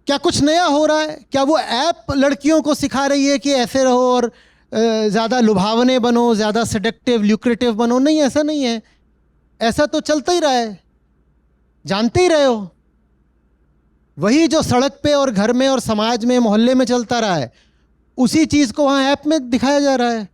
क्या कुछ नया हो रहा है? क्या वो ऐप लड़कियों को सिखा रही है कि ऐसे रहो और ज़्यादा लुभावने बनो, ज़्यादा सेडक्टिव, ल्यूक्रेटिव बनो? नहीं, ऐसा नहीं है। ऐसा तो चलता ही रहा है, जानते ही रहे हो। वही जो सड़क पे और घर में और समाज में, मोहल्ले में चलता रहा है, उसी चीज़ को वहाँ ऐप में दिखाया जा रहा है।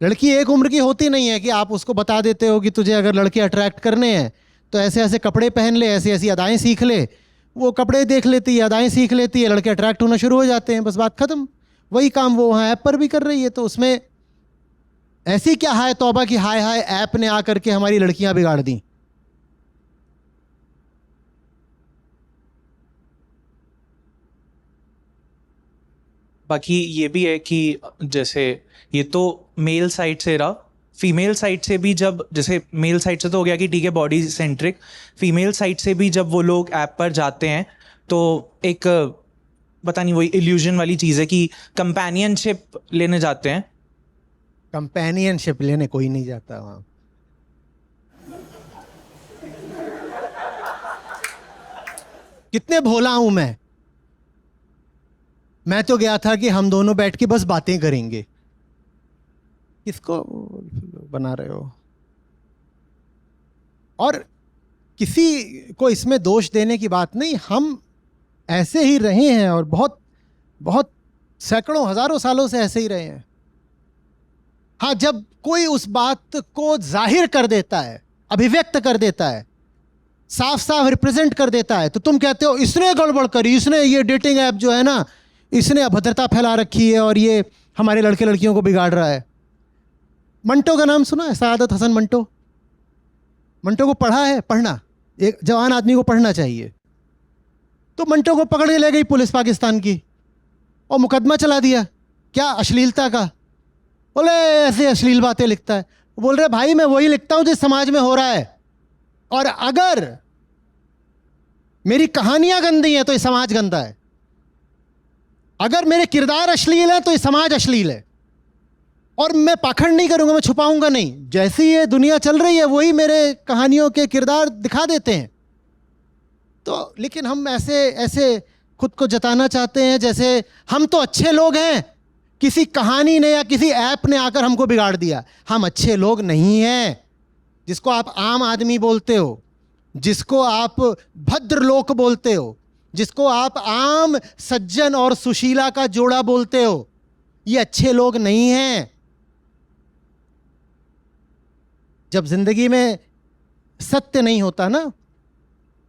लड़की एक उम्र की होती नहीं है कि आप उसको बता देते हो कि तुझे अगर लड़के अट्रैक्ट करने हैं तो ऐसे ऐसे कपड़े पहन ले, ऐसी ऐसी अदाएं सीख ले। वो कपड़े देख लेती है, अदाएं सीख लेती है, लड़के अट्रैक्ट होना शुरू हो जाते हैं, बस बात खत्म। वही काम वो वहाँ ऐप पर भी कर रही है। तो उसमें ऐसी क्या हाय तौबा कि हाय हाय ऐप ने आकर के हमारी लड़कियां बिगाड़ दी। बाकी ये भी है कि जैसे ये तो मेल साइड से रहा, फीमेल साइड से भी जब, जैसे मेल साइड से तो हो गया कि ठीक है बॉडी सेंट्रिक, फीमेल साइड से भी जब वो लोग ऐप पर जाते हैं तो एक पता नहीं वही इल्यूजन वाली चीज़ है कि कंपेनियनशिप लेने जाते हैं। कंपेनियनशिप लेने कोई नहीं जाता वहां। कितने भोला हूं मैं तो गया था कि हम दोनों बैठ के बस बातें करेंगे। किसको बना रहे हो? और किसी को इसमें दोष देने की बात नहीं, हम ऐसे ही रहे हैं और बहुत बहुत सैकड़ों हजारों सालों से ऐसे ही रहे हैं। हाँ, जब कोई उस बात को जाहिर कर देता है, अभिव्यक्त कर देता है, साफ साफ रिप्रेजेंट कर देता है, तो तुम कहते हो इसने गड़बड़ करी, इसने ये डेटिंग ऐप जो है ना, इसने अभद्रता फैला रखी है और ये हमारे लड़के लड़कियों को बिगाड़ रहा है। मंटो का नाम सुना है? सादत हसन मंटो। मंटो को पढ़ा है? पढ़ना, एक जवान आदमी को पढ़ना चाहिए। तो मंटो को पकड़ के ले गई पुलिस पाकिस्तान की और मुकदमा चला दिया। क्या? अश्लीलता का। बोले ऐसे अश्लील बातें लिखता है। बोल रहे भाई मैं वही लिखता हूं जो समाज में हो रहा है, और अगर मेरी कहानियां गंदी हैं तो ये समाज गंदा है, अगर मेरे किरदार अश्लील हैं तो ये समाज अश्लील है। और मैं पाखंड नहीं करूंगा, मैं छुपाऊंगा नहीं। जैसी ये दुनिया चल रही है वही मेरे कहानियों के किरदार दिखा देते हैं। तो लेकिन हम ऐसे ऐसे खुद को जताना चाहते हैं जैसे हम तो अच्छे लोग हैं, किसी कहानी ने या किसी ऐप ने आकर हमको बिगाड़ दिया। हम अच्छे लोग नहीं हैं। जिसको आप आम आदमी बोलते हो, जिसको आप भद्र लोक बोलते हो, जिसको आप आम सज्जन और सुशीला का जोड़ा बोलते हो, ये अच्छे लोग नहीं हैं। जब जिंदगी में सत्य नहीं होता ना,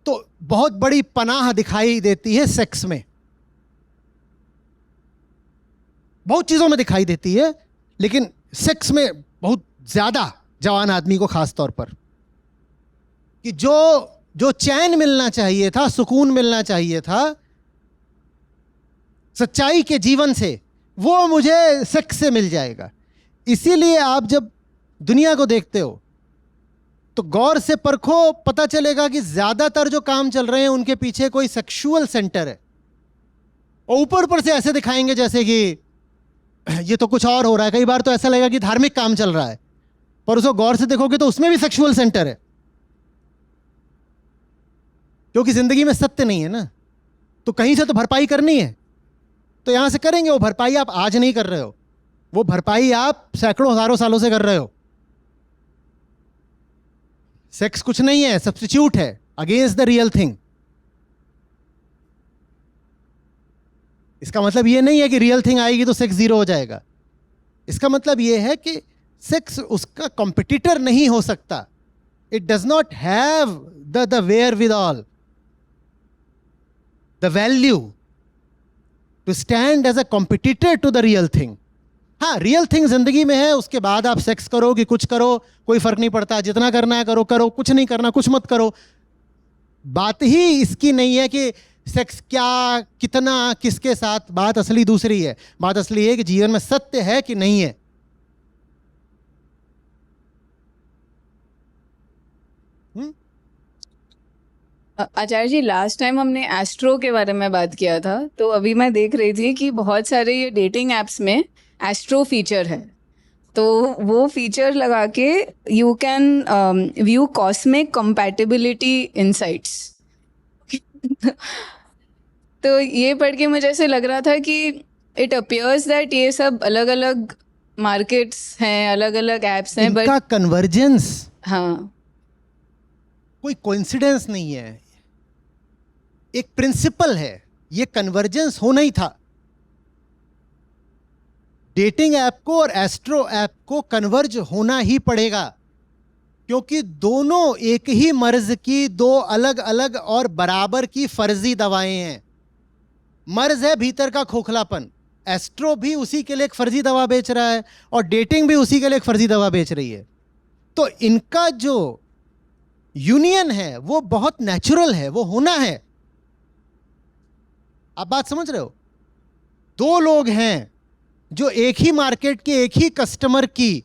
तो बहुत बड़ी पनाह दिखाई देती है सेक्स में। बहुत चीजों में दिखाई देती है, लेकिन सेक्स में बहुत ज्यादा, जवान आदमी को खास तौर पर, कि जो चैन मिलना चाहिए था, सुकून मिलना चाहिए था सच्चाई के जीवन से, वो मुझे सेक्स से मिल जाएगा। इसीलिए आप जब दुनिया को देखते हो तो गौर से परखो, पता चलेगा कि ज्यादातर जो काम चल रहे हैं उनके पीछे कोई सेक्सुअल सेंटर है। और ऊपर ऊपर से ऐसे दिखाएंगे जैसे कि ये तो कुछ और हो रहा है। कई बार तो ऐसा लगेगा कि धार्मिक काम चल रहा है, पर उसको गौर से देखोगे तो उसमें भी सेक्सुअल सेंटर है। क्योंकि जिंदगी में सत्य नहीं है ना, तो कहीं से तो भरपाई करनी है, तो यहां से करेंगे। वो भरपाई आप आज नहीं कर रहे हो, वो भरपाई आप सैकड़ों हजारों सालों से कर रहे हो। सेक्स कुछ नहीं है, सब्स्टिट्यूट है अगेंस्ट द रियल थिंग। इसका मतलब ये नहीं है कि रियल थिंग आएगी तो सेक्स जीरो हो जाएगा। इसका मतलब ये है कि सेक्स उसका कॉम्पिटिटर नहीं हो सकता। It does not have the wherewithal the value to stand as a competitor to the real thing. हाँ, रियल थिंग जिंदगी में है, उसके बाद आप सेक्स करो कि कुछ करो, कोई फर्क नहीं पड़ता। जितना करना है करो, करो, कुछ नहीं करना कुछ मत करो। बात ही इसकी नहीं है कि सेक्स क्या, कितना, किसके साथ। बात असली दूसरी है। बात असली है कि जीवन में सत्य है कि नहीं है। आचार्य जी, लास्ट टाइम हमने एस्ट्रो के बारे में बात किया था, तो अभी मैं देख रही थी कि बहुत सारे ये डेटिंग एप्स में एस्ट्रो फीचर है। तो वो फीचर लगा के you can view cosmic compatibility insights. तो ये पढ़ के मुझे ऐसे लग रहा था कि इट अपीयर्स दैट ये सब अलग अलग मार्केट्स हैं, अलग अलग एप्स हैं, इनका बट कन्वर्जेंस हाँ, कोई कोइंसिडेंस नहीं है, एक प्रिंसिपल है। ये कन्वर्जेंस होना ही था। डेटिंग ऐप को और एस्ट्रो ऐप को कन्वर्ज होना ही पड़ेगा, क्योंकि दोनों एक ही मर्ज की दो अलग अलग और बराबर की फर्जी दवाएं हैं। मर्ज है भीतर का खोखलापन, एस्ट्रो भी उसी के लिए एक फर्जी दवा बेच रहा है और डेटिंग भी उसी के लिए एक फर्जी दवा बेच रही है। तो इनका जो यूनियन है वो बहुत नेचुरल है, वो होना है। आप बात समझ रहे हो? दो लोग हैं जो एक ही मार्केट के एक ही कस्टमर की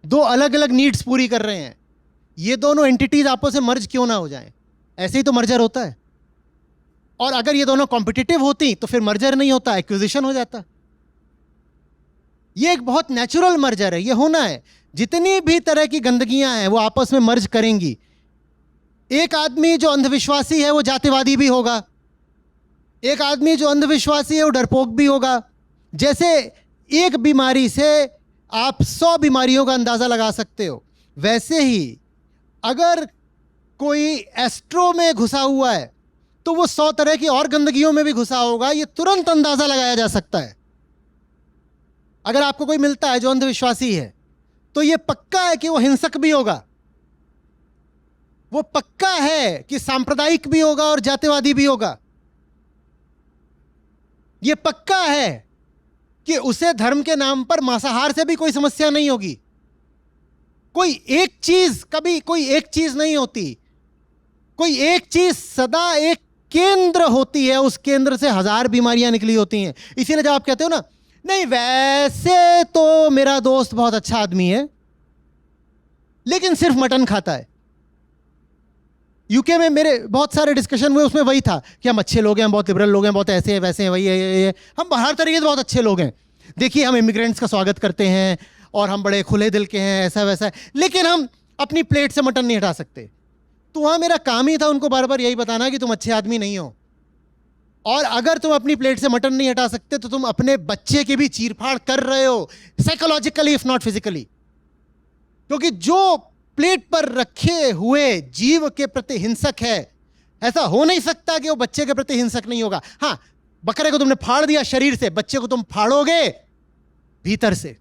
दो अलग अलग नीड्स पूरी कर रहे हैं, ये दोनों एंटिटीज आपस में मर्ज क्यों ना हो जाएं? ऐसे ही तो मर्जर होता है। और अगर ये दोनों कॉम्पिटिटिव होती तो फिर मर्जर नहीं होता, एक्विजिशन हो जाता। ये एक बहुत नेचुरल मर्जर है, ये होना है। जितनी भी तरह की गंदगियां हैं वो आपस में मर्ज करेंगी। एक आदमी जो अंधविश्वासी है वो जातिवादी भी होगा, एक आदमी जो अंधविश्वासी है वो डरपोक भी होगा। जैसे एक बीमारी से आप 100 बीमारियों का अंदाजा लगा सकते हो, वैसे ही अगर कोई एस्ट्रो में घुसा हुआ है तो वो 100 तरह की और गंदगियों में भी घुसा होगा, ये तुरंत अंदाजा लगाया जा सकता है। अगर आपको कोई मिलता है जो अंधविश्वासी है तो ये पक्का है कि वो हिंसक भी होगा, वो पक्का है कि सांप्रदायिक भी होगा और जातिवादी भी होगा। ये पक्का है कि उसे धर्म के नाम पर मांसाहार से भी कोई समस्या नहीं होगी। कोई एक चीज कभी कोई एक चीज नहीं होती, कोई एक चीज सदा एक केंद्र होती है, उस केंद्र से 1000 बीमारियां निकली होती हैं। इसीलिए जब आप कहते हो ना, नहीं वैसे तो मेरा दोस्त बहुत अच्छा आदमी है लेकिन सिर्फ मटन खाता है। यूके में मेरे बहुत सारे डिस्कशन हुए, उसमें वही था कि हम अच्छे लोग हैं, हम बहुत लिबरल लोग हैं, बहुत ऐसे हैं वैसे हैं, वही है ये हम हर तरीके से बहुत अच्छे लोग हैं। देखिए हम इमिग्रेंट्स का स्वागत करते हैं और हम बड़े खुले दिल के हैं, ऐसा वैसा है, लेकिन हम अपनी प्लेट से मटन नहीं हटा सकते। तो वहाँ मेरा काम ही था उनको बार बार यही बताना कि तुम अच्छे आदमी नहीं हो, और अगर तुम अपनी प्लेट से मटन नहीं हटा सकते तो तुम अपने बच्चे की भी चीरफाड़ कर रहे हो, साइकोलॉजिकली इफ नॉट फिजिकली। क्योंकि जो प्लेट पर रखे हुए जीव के प्रति हिंसक है, ऐसा हो नहीं सकता कि वो बच्चे के प्रति हिंसक नहीं होगा। हाँ, बकरे को तुमने फाड़ दिया शरीर से, बच्चे को तुम फाड़ोगे भीतर से,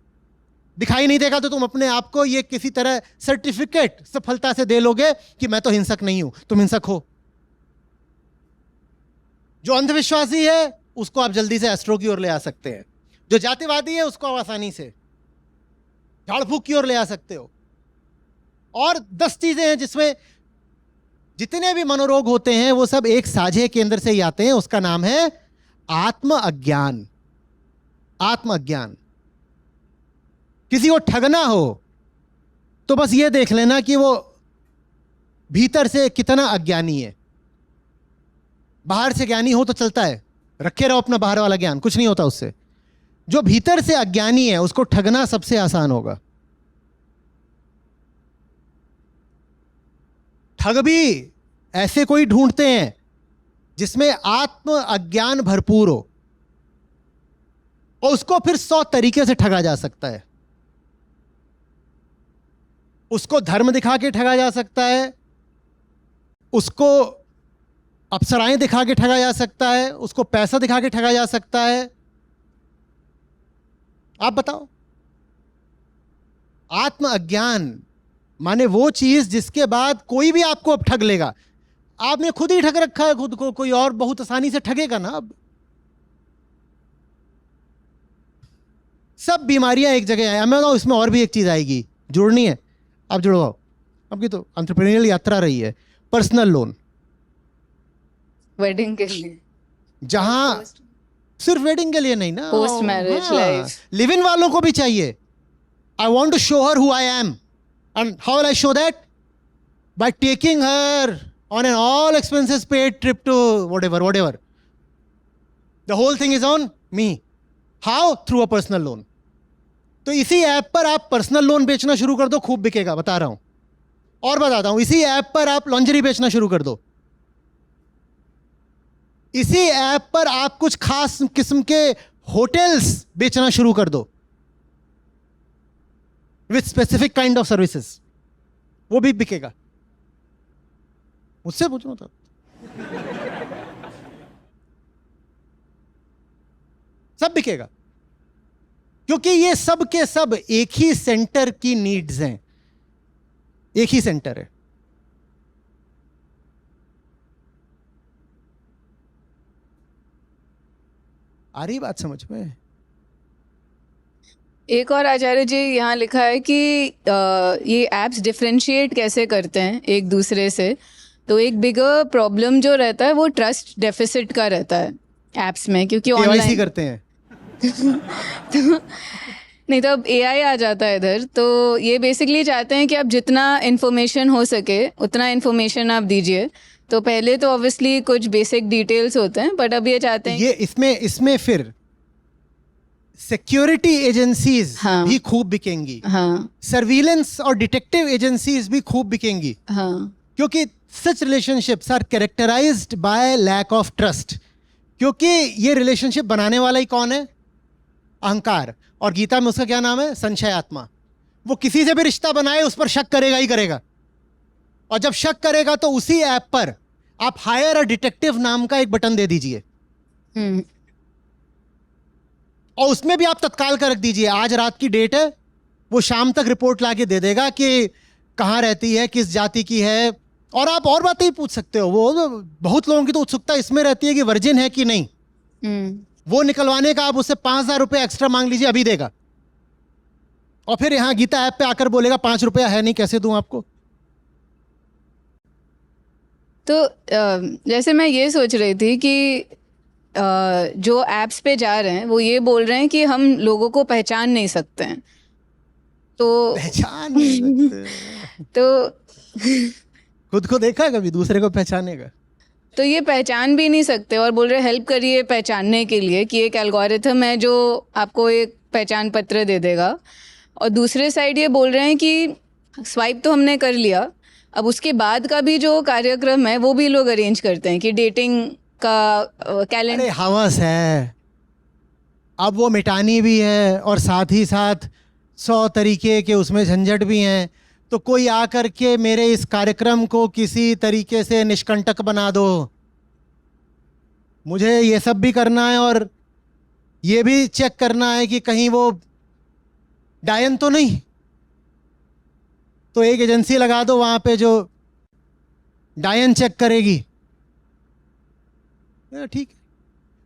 दिखाई नहीं देगा तो तुम अपने आप को ये किसी तरह सर्टिफिकेट सफलता से दे लोगे कि मैं तो हिंसक नहीं हूं, तुम हिंसक हो। जो अंधविश्वासी है उसको आप जल्दी से एस्ट्रो की ओर ले आ सकते हैं, जो जातिवादी है उसको आप आसानी से झाड़ फूक की ओर ले आ सकते हो। और 10 चीजें हैं जिसमें जितने भी मनोरोग होते हैं वो सब एक साझे केंद्र से ही आते हैं, उसका नाम है आत्म अज्ञान। आत्म अज्ञान। किसी को ठगना हो तो बस ये देख लेना कि वो भीतर से कितना अज्ञानी है। बाहर से ज्ञानी हो तो चलता है, रखे रहो अपना बाहर वाला ज्ञान, कुछ नहीं होता उससे। जो भीतर से अज्ञानी है उसको ठगना सबसे आसान होगा। ठग भी ऐसे कोई ढूंढते हैं जिसमें आत्म अज्ञान भरपूर हो, और उसको फिर 100 तरीके से ठगा जा सकता है। उसको धर्म दिखा के ठगा जा सकता है, उसको अप्सराएं दिखा के ठगा जा सकता है, उसको पैसा दिखा के ठगा जा सकता है। आप बताओ, आत्म अज्ञान माने वो चीज जिसके बाद कोई भी आपको अब ठग लेगा। आपने खुद ही ठग रखा है खुद को, कोई और बहुत आसानी से ठगेगा ना। अब सब बीमारियां एक जगह आए। मैं इसमें और भी एक चीज आएगी, जुड़नी है, आप जुड़वाओ। अब की तो एंटरप्रेन्योरियल यात्रा रही है। पर्सनल लोन, वेडिंग के लिए, जहां सिर्फ वेडिंग के लिए नहीं ना, post marriage life, live in वालों को भी चाहिए। I want to show her who I am, and how will I show that? By taking her on an all expenses paid trip to whatever. The whole thing is on me. How? Through a personal loan. तो इसी app पर आप personal loan बेचना शुरू कर दो, खूब बिकेगा, बता रहा हूं। और बताता हूं, इसी ऐप पर आप लॉन्जरी बेचना शुरू कर दो। इसी ऐप पर आप कुछ खास किस्म के होटल्स बेचना शुरू कर दो with specific kind of services, वो भी बिकेगा। मुझसे पूछो तो सब बिकेगा। क्योंकि ये सब के सब एक ही सेंटर की नीड्स हैं, एक ही सेंटर है। आ रही बात समझ में? एक और आचार्य जी यहाँ लिखा है कि ये एप्स डिफरेंशिएट कैसे करते हैं एक दूसरे से। तो एक बिगर प्रॉब्लम जो रहता है वो ट्रस्ट डेफिसिट का रहता है एप्स में, क्योंकि KYC ऑनलाइन करते हैं। नहीं तो अब AI आ जाता है इधर। तो ये बेसिकली चाहते हैं कि आप जितना इन्फॉर्मेशन हो सके उतना इन्फॉर्मेशन आप दीजिए। तो पहले तो ऑब्वियसली कुछ बेसिक डिटेल्स होते हैं, बट अब ये चाहते हैं ये इसमें फिर सिक्योरिटी एजेंसीज हाँ। भी खूब बिकेंगी, हाँ सर्विलेंस और डिटेक्टिव एजेंसीज भी खूब बिकेंगी, हाँ क्योंकि such relationships are characterised by lack of trust. क्योंकि ये रिलेशनशिप बनाने वाला ही कौन है? अहंकार। और गीता में उसका क्या नाम है? संशय आत्मा। वो किसी से भी रिश्ता बनाए उस पर शक करेगा ही करेगा, और जब शक करेगा तो उसी ऐप पर आप हायर अ डिटेक्टिव नाम का एक बटन दे दीजिए, हम्म और उसमें भी आप तत्काल का रख दीजिए, आज रात की डेट है, वो शाम तक रिपोर्ट लाके दे देगा कि कहाँ रहती है, किस जाति की है। और आप और बातें ही पूछ सकते हो। वो बहुत लोगों की तो उत्सुकता इसमें रहती है कि वर्जिन है कि नहीं। वो निकलवाने का आप उससे 5,000 रुपये एक्स्ट्रा मांग लीजिए, अभी देगा। और फिर यहाँ गीता ऐप पे आकर बोलेगा 5 रुपया है नहीं, कैसे दूं आपको। तो जैसे मैं ये सोच रही थी कि जो एप्स पे जा रहे हैं वो ये बोल रहे हैं कि हम लोगों को पहचान नहीं सकते हैं। तो पहचान नहीं सकते। तो खुद को देखा कभी दूसरे को पहचानेगा? तो ये पहचान भी नहीं सकते और बोल रहे हेल्प करिए पहचानने के लिए कि एक एल्गोरिथम है जो आपको एक पहचान पत्र दे देगा। और दूसरे साइड ये बोल रहे हैं कि स्वाइप तो हमने कर लिया, अब उसके बाद का भी जो कार्यक्रम है वो भी लोग अरेंज करते हैं कि डेटिंग का कैलेंडर। अरे हवस है, अब वो मिटानी भी है, और साथ ही साथ 100 तरीके के उसमें झंझट भी हैं। तो कोई आकर के मेरे इस कार्यक्रम को किसी तरीके से निष्कंटक बना दो। मुझे ये सब भी करना है और ये भी चेक करना है कि कहीं वो डायन तो नहीं। तो एक एजेंसी लगा दो वहाँ पे जो डायन चेक करेगी। ठीक है।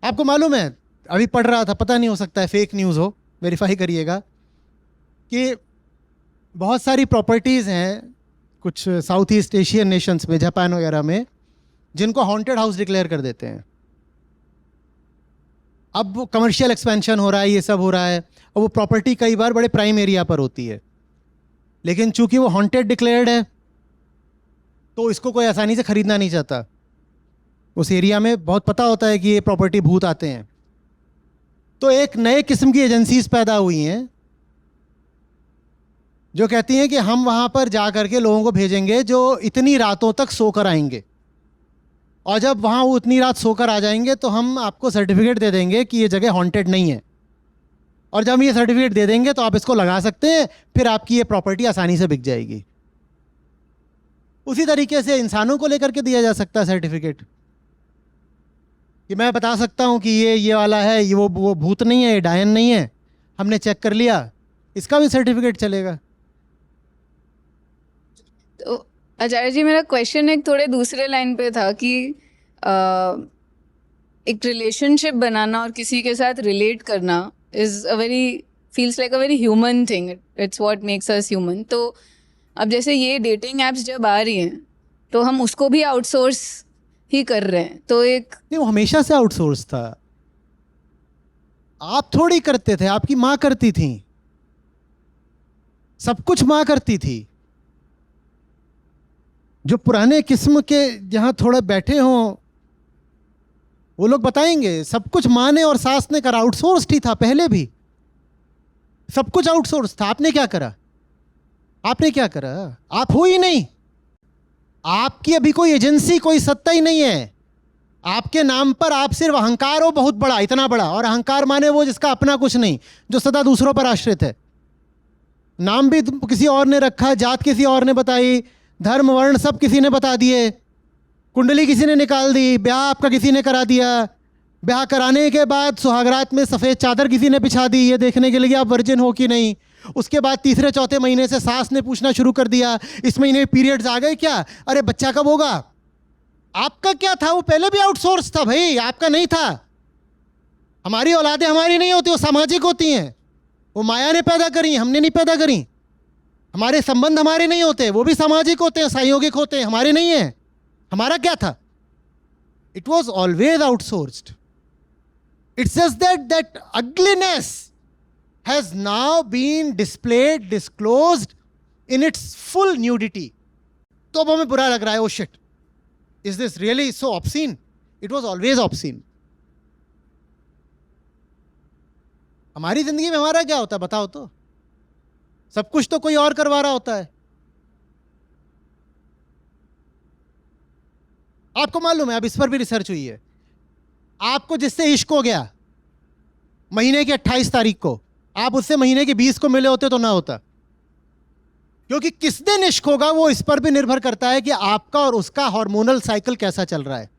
आपको मालूम है, अभी पढ़ रहा था, पता नहीं हो सकता है फेक न्यूज़ हो, वेरीफाई करिएगा, कि बहुत सारी प्रॉपर्टीज़ हैं कुछ साउथ ईस्ट एशियन नेशंस में, जापान वगैरह में, जिनको हॉन्टेड हाउस डिक्लेयर कर देते हैं। अब वो कमर्शियल एक्सपेंशन हो रहा है, ये सब हो रहा है, और वो प्रॉपर्टी कई बार बड़े प्राइम एरिया पर होती है, लेकिन चूंकि वो हॉन्टेड डिक्लेयर्ड है तो इसको कोई आसानी से ख़रीदना नहीं चाहता। उस एरिया में बहुत पता होता है कि ये प्रॉपर्टी भूत आते हैं। तो एक नए किस्म की एजेंसीज पैदा हुई हैं जो कहती हैं कि हम वहाँ पर जा करके लोगों को भेजेंगे जो इतनी रातों तक सोकर आएंगे, और जब वहाँ वो इतनी रात सोकर आ जाएंगे तो हम आपको सर्टिफिकेट दे देंगे कि ये जगह हॉन्टेड नहीं है, और जब हम ये सर्टिफिकेट दे देंगे तो आप इसको लगा सकते हैं, फिर आपकी ये प्रॉपर्टी आसानी से बिक जाएगी। उसी तरीके से इंसानों को लेकर के दिया जा सकता है सर्टिफिकेट, कि मैं बता सकता हूँ कि ये वाला है, ये वो भूत नहीं है, ये डायन नहीं है, हमने चेक कर लिया, इसका भी सर्टिफिकेट चलेगा। तो आचार्य जी मेरा क्वेश्चन एक थोड़े दूसरे लाइन पे था कि एक रिलेशनशिप बनाना और किसी के साथ रिलेट करना is a very feels like a very human thing, it's what makes us human. तो अब जैसे ये डेटिंग एप्स जब आ रही हैं तो हम उसको भी आउटसोर्स ही कर रहे हैं। तो एक नहीं, वो हमेशा से आउटसोर्स था, आप थोड़ी करते थे, आपकी माँ करती थी, सब कुछ माँ करती थी। जो पुराने किस्म के जहाँ थोड़ा बैठे हों वो लोग बताएंगे, सब कुछ माँ ने और सास ने करा, आउटसोर्स्ड ही था पहले भी, सब कुछ आउटसोर्स था। आपने क्या करा? आपने क्या करा? आप हो ही नहीं, आपकी अभी कोई एजेंसी, कोई सत्ता ही नहीं है। आपके नाम पर आप सिर्फ अहंकार हो बहुत बड़ा, इतना बड़ा, और अहंकार माने वो जिसका अपना कुछ नहीं, जो सदा दूसरों पर आश्रित है। नाम भी किसी और ने रखा, जात किसी और ने बताई, धर्म वर्ण सब किसी ने बता दिए, कुंडली किसी ने निकाल दी, ब्याह आपका किसी ने करा दिया, ब्याह कराने के बाद सुहागरात में सफ़ेद चादर किसी ने बिछा दी ये देखने के लिए आप वर्जिन हो कि नहीं। उसके बाद तीसरे चौथे महीने से सास ने पूछना शुरू कर दिया इस महीने पीरियड्स आ गए क्या, अरे बच्चा कब होगा। आपका क्या था, वो पहले भी आउटसोर्स था भाई, आपका नहीं था। हमारी औलादें हमारी नहीं होती, वो सामाजिक होती हैं, वो माया ने पैदा करी, हमने नहीं पैदा करी। हमारे संबंध हमारे नहीं होते, वो भी सामाजिक होते हैं, संयोगिक होते हैं, हमारे नहीं हैं। हमारा क्या था, it was always outsourced. It's just that ugliness has now been displayed, disclosed in its full nudity. तो अब हमें बुरा लग रहा है, oh shit, is this really so obscene? It was always obscene. हमारी जिंदगी में हमारा क्या होता है बताओ तो, सब कुछ तो कोई और करवा रहा होता है। आपको मालूम है, अब इस पर भी रिसर्च हुई है, आपको जिससे इश्क हो गया महीने की 28 तारीख को, आप उससे महीने की 20 को मिले होते तो ना होता। क्योंकि किस दिन इश्क होगा वो इस पर भी निर्भर करता है कि आपका और उसका हार्मोनल साइकिल कैसा चल रहा है।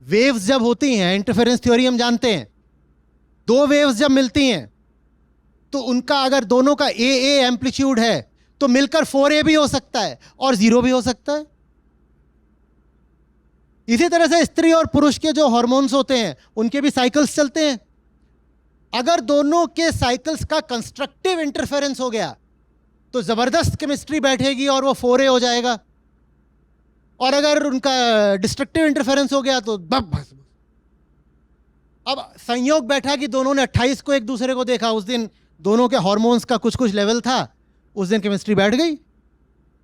वेव्स जब होती हैं, इंटरफेरेंस थ्योरी हम जानते हैं, दो वेव्स जब मिलती हैं तो उनका अगर दोनों का ए एम्पलीट्यूड है तो मिलकर 4A भी हो सकता है और 0 भी हो सकता है। इसी तरह से स्त्री और पुरुष के जो हार्मोन्स होते हैं उनके भी साइकिल्स चलते हैं। अगर दोनों के साइकिल्स का कंस्ट्रक्टिव इंटरफेरेंस हो गया तो जबरदस्त केमिस्ट्री बैठेगी और वो 4A हो जाएगा, और अगर उनका डिस्ट्रक्टिव इंटरफेरेंस हो गया तो अब संयोग बैठा कि दोनों ने 28 को एक दूसरे को देखा, उस दिन दोनों के हार्मोन्स का कुछ कुछ लेवल था, उस दिन केमिस्ट्री बैठ गई।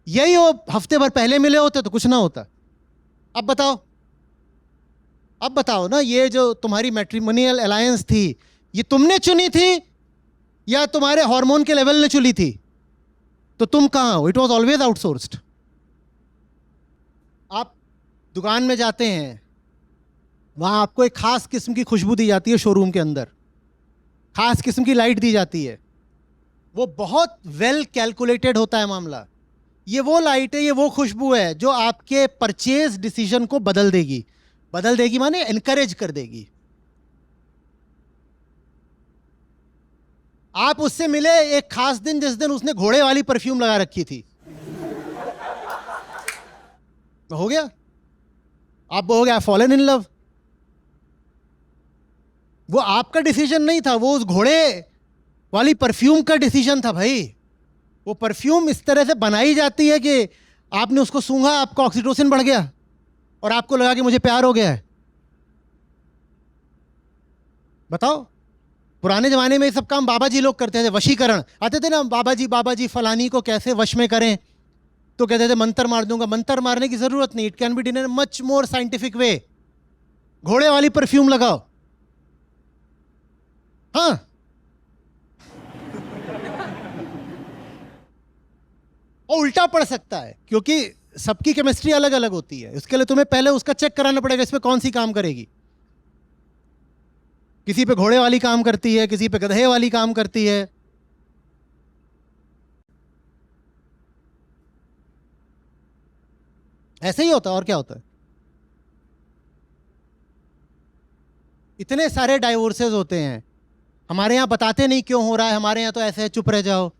यही वो हफ्ते भर पहले मिले होते तो कुछ ना होता। अब बताओ ना, ये जो तुम्हारी मैट्रिमोनियल अलायंस थी ये तुमने चुनी थी या तुम्हारे हार्मोन के लेवल ने चुनी थी? तो तुम कहाँ हो? It was always outsourced. आप दुकान में जाते हैं, वहाँ आपको एक खास किस्म की खुशबू दी जाती है, शोरूम के अंदर खास किस्म की लाइट दी जाती है, वो बहुत वेल कैलकुलेटेड होता है मामला। ये वो लाइट है, ये वो खुशबू है जो आपके परचेज डिसीजन को बदल देगी माने एनकरेज कर देगी। आप उससे मिले एक खास दिन जिस दिन उसने घोड़े वाली परफ्यूम लगा रखी थी, हो गया, आप हो गया फॉलन इन लव। वो आपका डिसीजन नहीं था, वो उस घोड़े वाली परफ्यूम का डिसीजन था भाई। वो परफ्यूम इस तरह से बनाई जाती है कि आपने उसको सूंघा, आपका ऑक्सीटोसिन बढ़ गया और आपको लगा कि मुझे प्यार हो गया है। बताओ, पुराने ज़माने में ये सब काम बाबा जी लोग करते थे। वशीकरण आते थे ना, बाबा जी फलानी को कैसे वश में करें, तो कहते थे मंत्र मार दूंगा। मंत्र मारने की ज़रूरत नहीं, it can be done in much more scientific way. घोड़े वाली परफ्यूम लगाओ। हाँ, और उल्टा पड़ सकता है क्योंकि सबकी केमिस्ट्री अलग अलग होती है। इसके लिए तुम्हें पहले उसका चेक कराना पड़ेगा इस पे कौन सी काम करेगी। किसी पे घोड़े वाली काम करती है, किसी पे गधे वाली काम करती है। ऐसे ही होता है, और क्या होता है। इतने सारे डाइवोर्सेस होते हैं, हमारे यहाँ बताते नहीं क्यों हो रहा है, हमारे यहाँ तो ऐसे है चुप रह जाओ।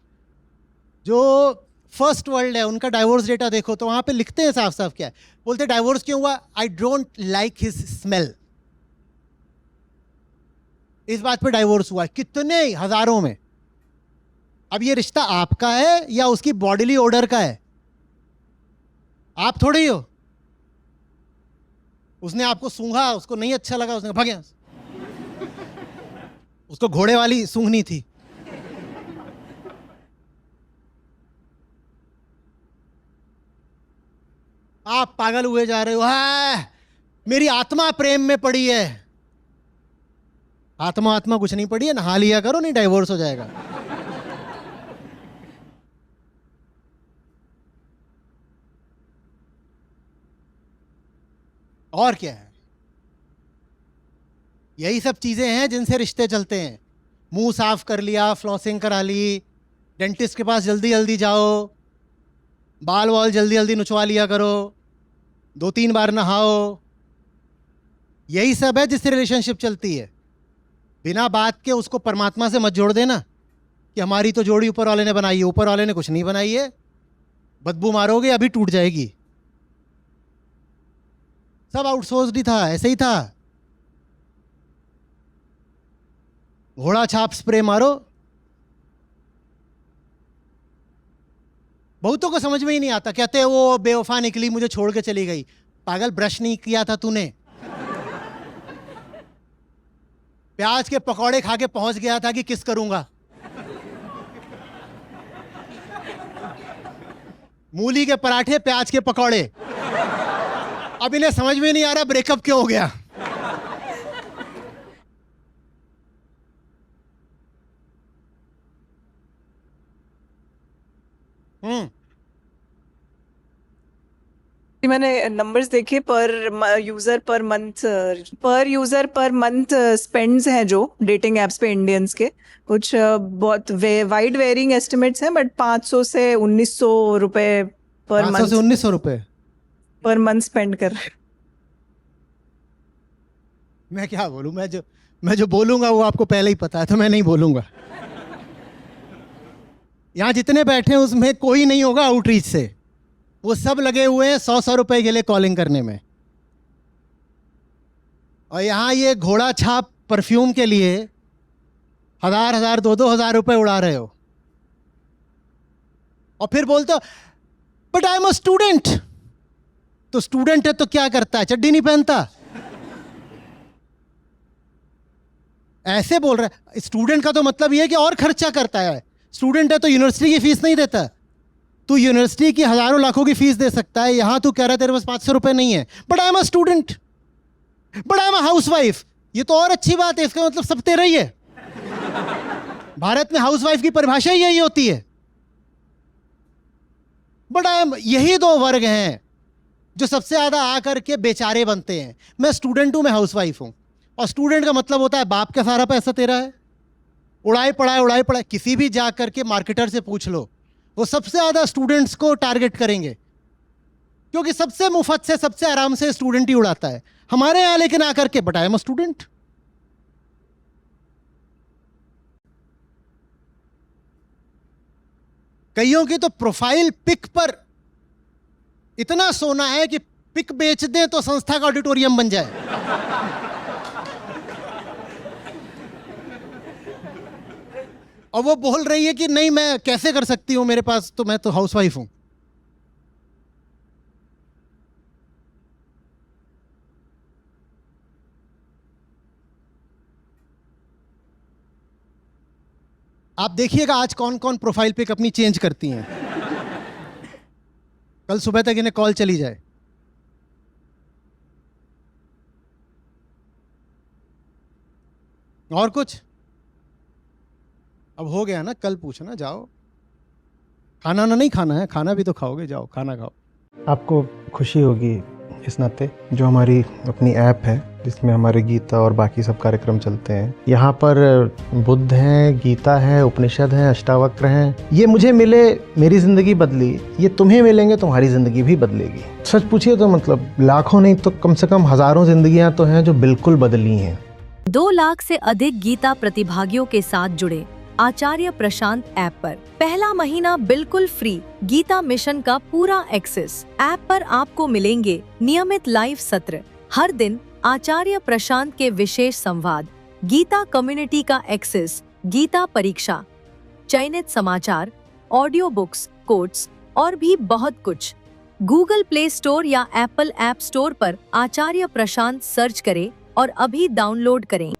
जो फर्स्ट वर्ल्ड है उनका डाइवोर्स डेटा देखो तो वहाँ पे लिखते हैं साफ साफ, क्या है बोलते, डाइवोर्स क्यों हुआ, I don't like his smell. इस बात पे डाइवोर्स हुआ। कितने हजारों में। अब ये रिश्ता आपका है या उसकी बॉडीली ऑर्डर का है? आप थोड़ी हो। उसने आपको सूंघा, उसको नहीं अच्छा लगा, उसने भाग गया। उसको घोड़े वाली सूंघनी थी। आप पागल हुए जा रहे हो। हाँ, मेरी आत्मा प्रेम में पड़ी है। आत्मा कुछ नहीं पड़ी है, नहा लिया करो, नहीं डाइवोर्स हो जाएगा। और क्या है, यही सब चीजें हैं जिनसे रिश्ते चलते हैं। मुंह साफ कर लिया, फ्लॉसिंग करा ली, डेंटिस्ट के पास जल्दी जल्दी जाओ, बाल वाल जल्दी जल्दी नुचवा लिया करो, 2-3 बार नहाओ, यही सब है जिससे रिलेशनशिप चलती है। बिना बात के उसको परमात्मा से मत जोड़ देना कि हमारी तो जोड़ी ऊपर वाले ने बनाई है। ऊपर वाले ने कुछ नहीं बनाई है, बदबू मारोगे अभी टूट जाएगी। सब आउटसोर्स्ड ही था, ऐसे ही था। घोड़ा छाप स्प्रे मारो। बहुतों को समझ में ही नहीं आता, कहते हैं वो बेवफा निकली, मुझे छोड़ के चली गई। पागल, ब्रश नहीं किया था तूने। प्याज के पकौड़े खा के पहुंच गया था कि किस करूंगा। मूली के पराठे, प्याज के पकौड़े। अब इन्हें समझ में नहीं आ रहा ब्रेकअप क्यों हो गया। मैंने नंबर्स देखे पर यूजर पर मंथ स्पेंड्स हैं जो डेटिंग एप्स पे इंडियंस के, कुछ बहुत वाइड वेरिंग एस्टिमेट्स हैं, बट 500 से 1900 रुपए पर 500 से 1900 रुपए पर मंथ स्पेंड कर रहे हैं। मैं क्या बोलूं, मैं जो बोलूंगा वो आपको पहले ही पता है, तो मैं नहीं बोलूंगा। यहां जितने बैठे हैं उसमें कोई नहीं होगा आउटरीच से। वो सब लगे हुए हैं 100 रुपए के लिए कॉलिंग करने में। और यहां ये घोड़ा छाप परफ्यूम के लिए 1000 2,000 रुपए उड़ा रहे हो। और फिर बोलते हो but I am a student. तो स्टूडेंट है तो क्या करता है, चड्डी नहीं पहनता। ऐसे बोल रहा है। स्टूडेंट का तो मतलब यह है कि और खर्चा करता है। स्टूडेंट है तो यूनिवर्सिटी की फीस नहीं देता। तू यूनिवर्सिटी की हजारों लाखों की फीस दे सकता है, यहां तू कह रहा है तेरे पास 500 रुपए नहीं है। But I am a student, but I am a housewife. ये तो और अच्छी बात है, इसका मतलब सब तेरा ही है। भारत में हाउसवाइफ की परिभाषा ही यही होती है। बट आई एम, यही दो वर्ग हैं जो सबसे ज्यादा आकर के बेचारे बनते हैं। मैं स्टूडेंट हूं, मैं हाउसवाइफ हूं। और स्टूडेंट का मतलब होता है बाप का सारा पैसा तेरा है, उड़ाए पड़ाए। किसी भी जा करके मार्केटर से पूछ लो, वो सबसे ज्यादा स्टूडेंट्स को टारगेट करेंगे, क्योंकि सबसे मुफ्त से सबसे आराम से स्टूडेंट ही उड़ाता है। हमारे यहां लेकिन आकर के but I am a student. कईयों की तो प्रोफाइल पिक पर इतना सोना है कि पिक बेच दें तो संस्था का ऑडिटोरियम बन जाए। और वो बोल रही है कि नहीं मैं कैसे कर सकती हूं, मेरे पास तो, मैं तो हाउसवाइफ हूं। आप देखिएगा आज कौन कौन प्रोफाइल पिक अपनी चेंज करती हैं। कल सुबह तक इन्हें कॉल चली जाए। और कुछ अब हो गया ना, कल पूछना। जाओ, खाना ना नहीं खाना है, खाना भी तो खाओगे, जाओ खाना खाओ। आपको खुशी होगी इस नाते जो हमारी अपनी ऐप है जिसमें हमारे गीता और बाकी सब कार्यक्रम चलते हैं। यहाँ पर बुद्ध हैं, गीता है, उपनिषद हैं, अष्टावक्र हैं। ये मुझे मिले, मेरी ज़िंदगी बदली, ये तुम्हें मिलेंगे, तुम्हारी ज़िंदगी भी बदलेगी। सच पूछिए तो मतलब लाखों नहीं तो कम से कम हज़ारों ज़िंदगियाँ तो हैं जो बिल्कुल बदली हैं। 2 लाख से अधिक गीता प्रतिभागियों के साथ जुड़े आचार्य प्रशांत ऐप पर पहला महीना बिल्कुल फ्री गीता मिशन का पूरा एक्सेस। ऐप पर आपको मिलेंगे नियमित लाइव सत्र, हर दिन आचार्य प्रशांत के विशेष संवाद, गीता कम्युनिटी का एक्सेस, गीता परीक्षा, चयनित समाचार, ऑडियो बुक्स, कोट्स और भी बहुत कुछ। गूगल प्ले स्टोर या एप्पल ऐप स्टोर पर आचार्य प्रशांत सर्च करें और अभी डाउनलोड करें।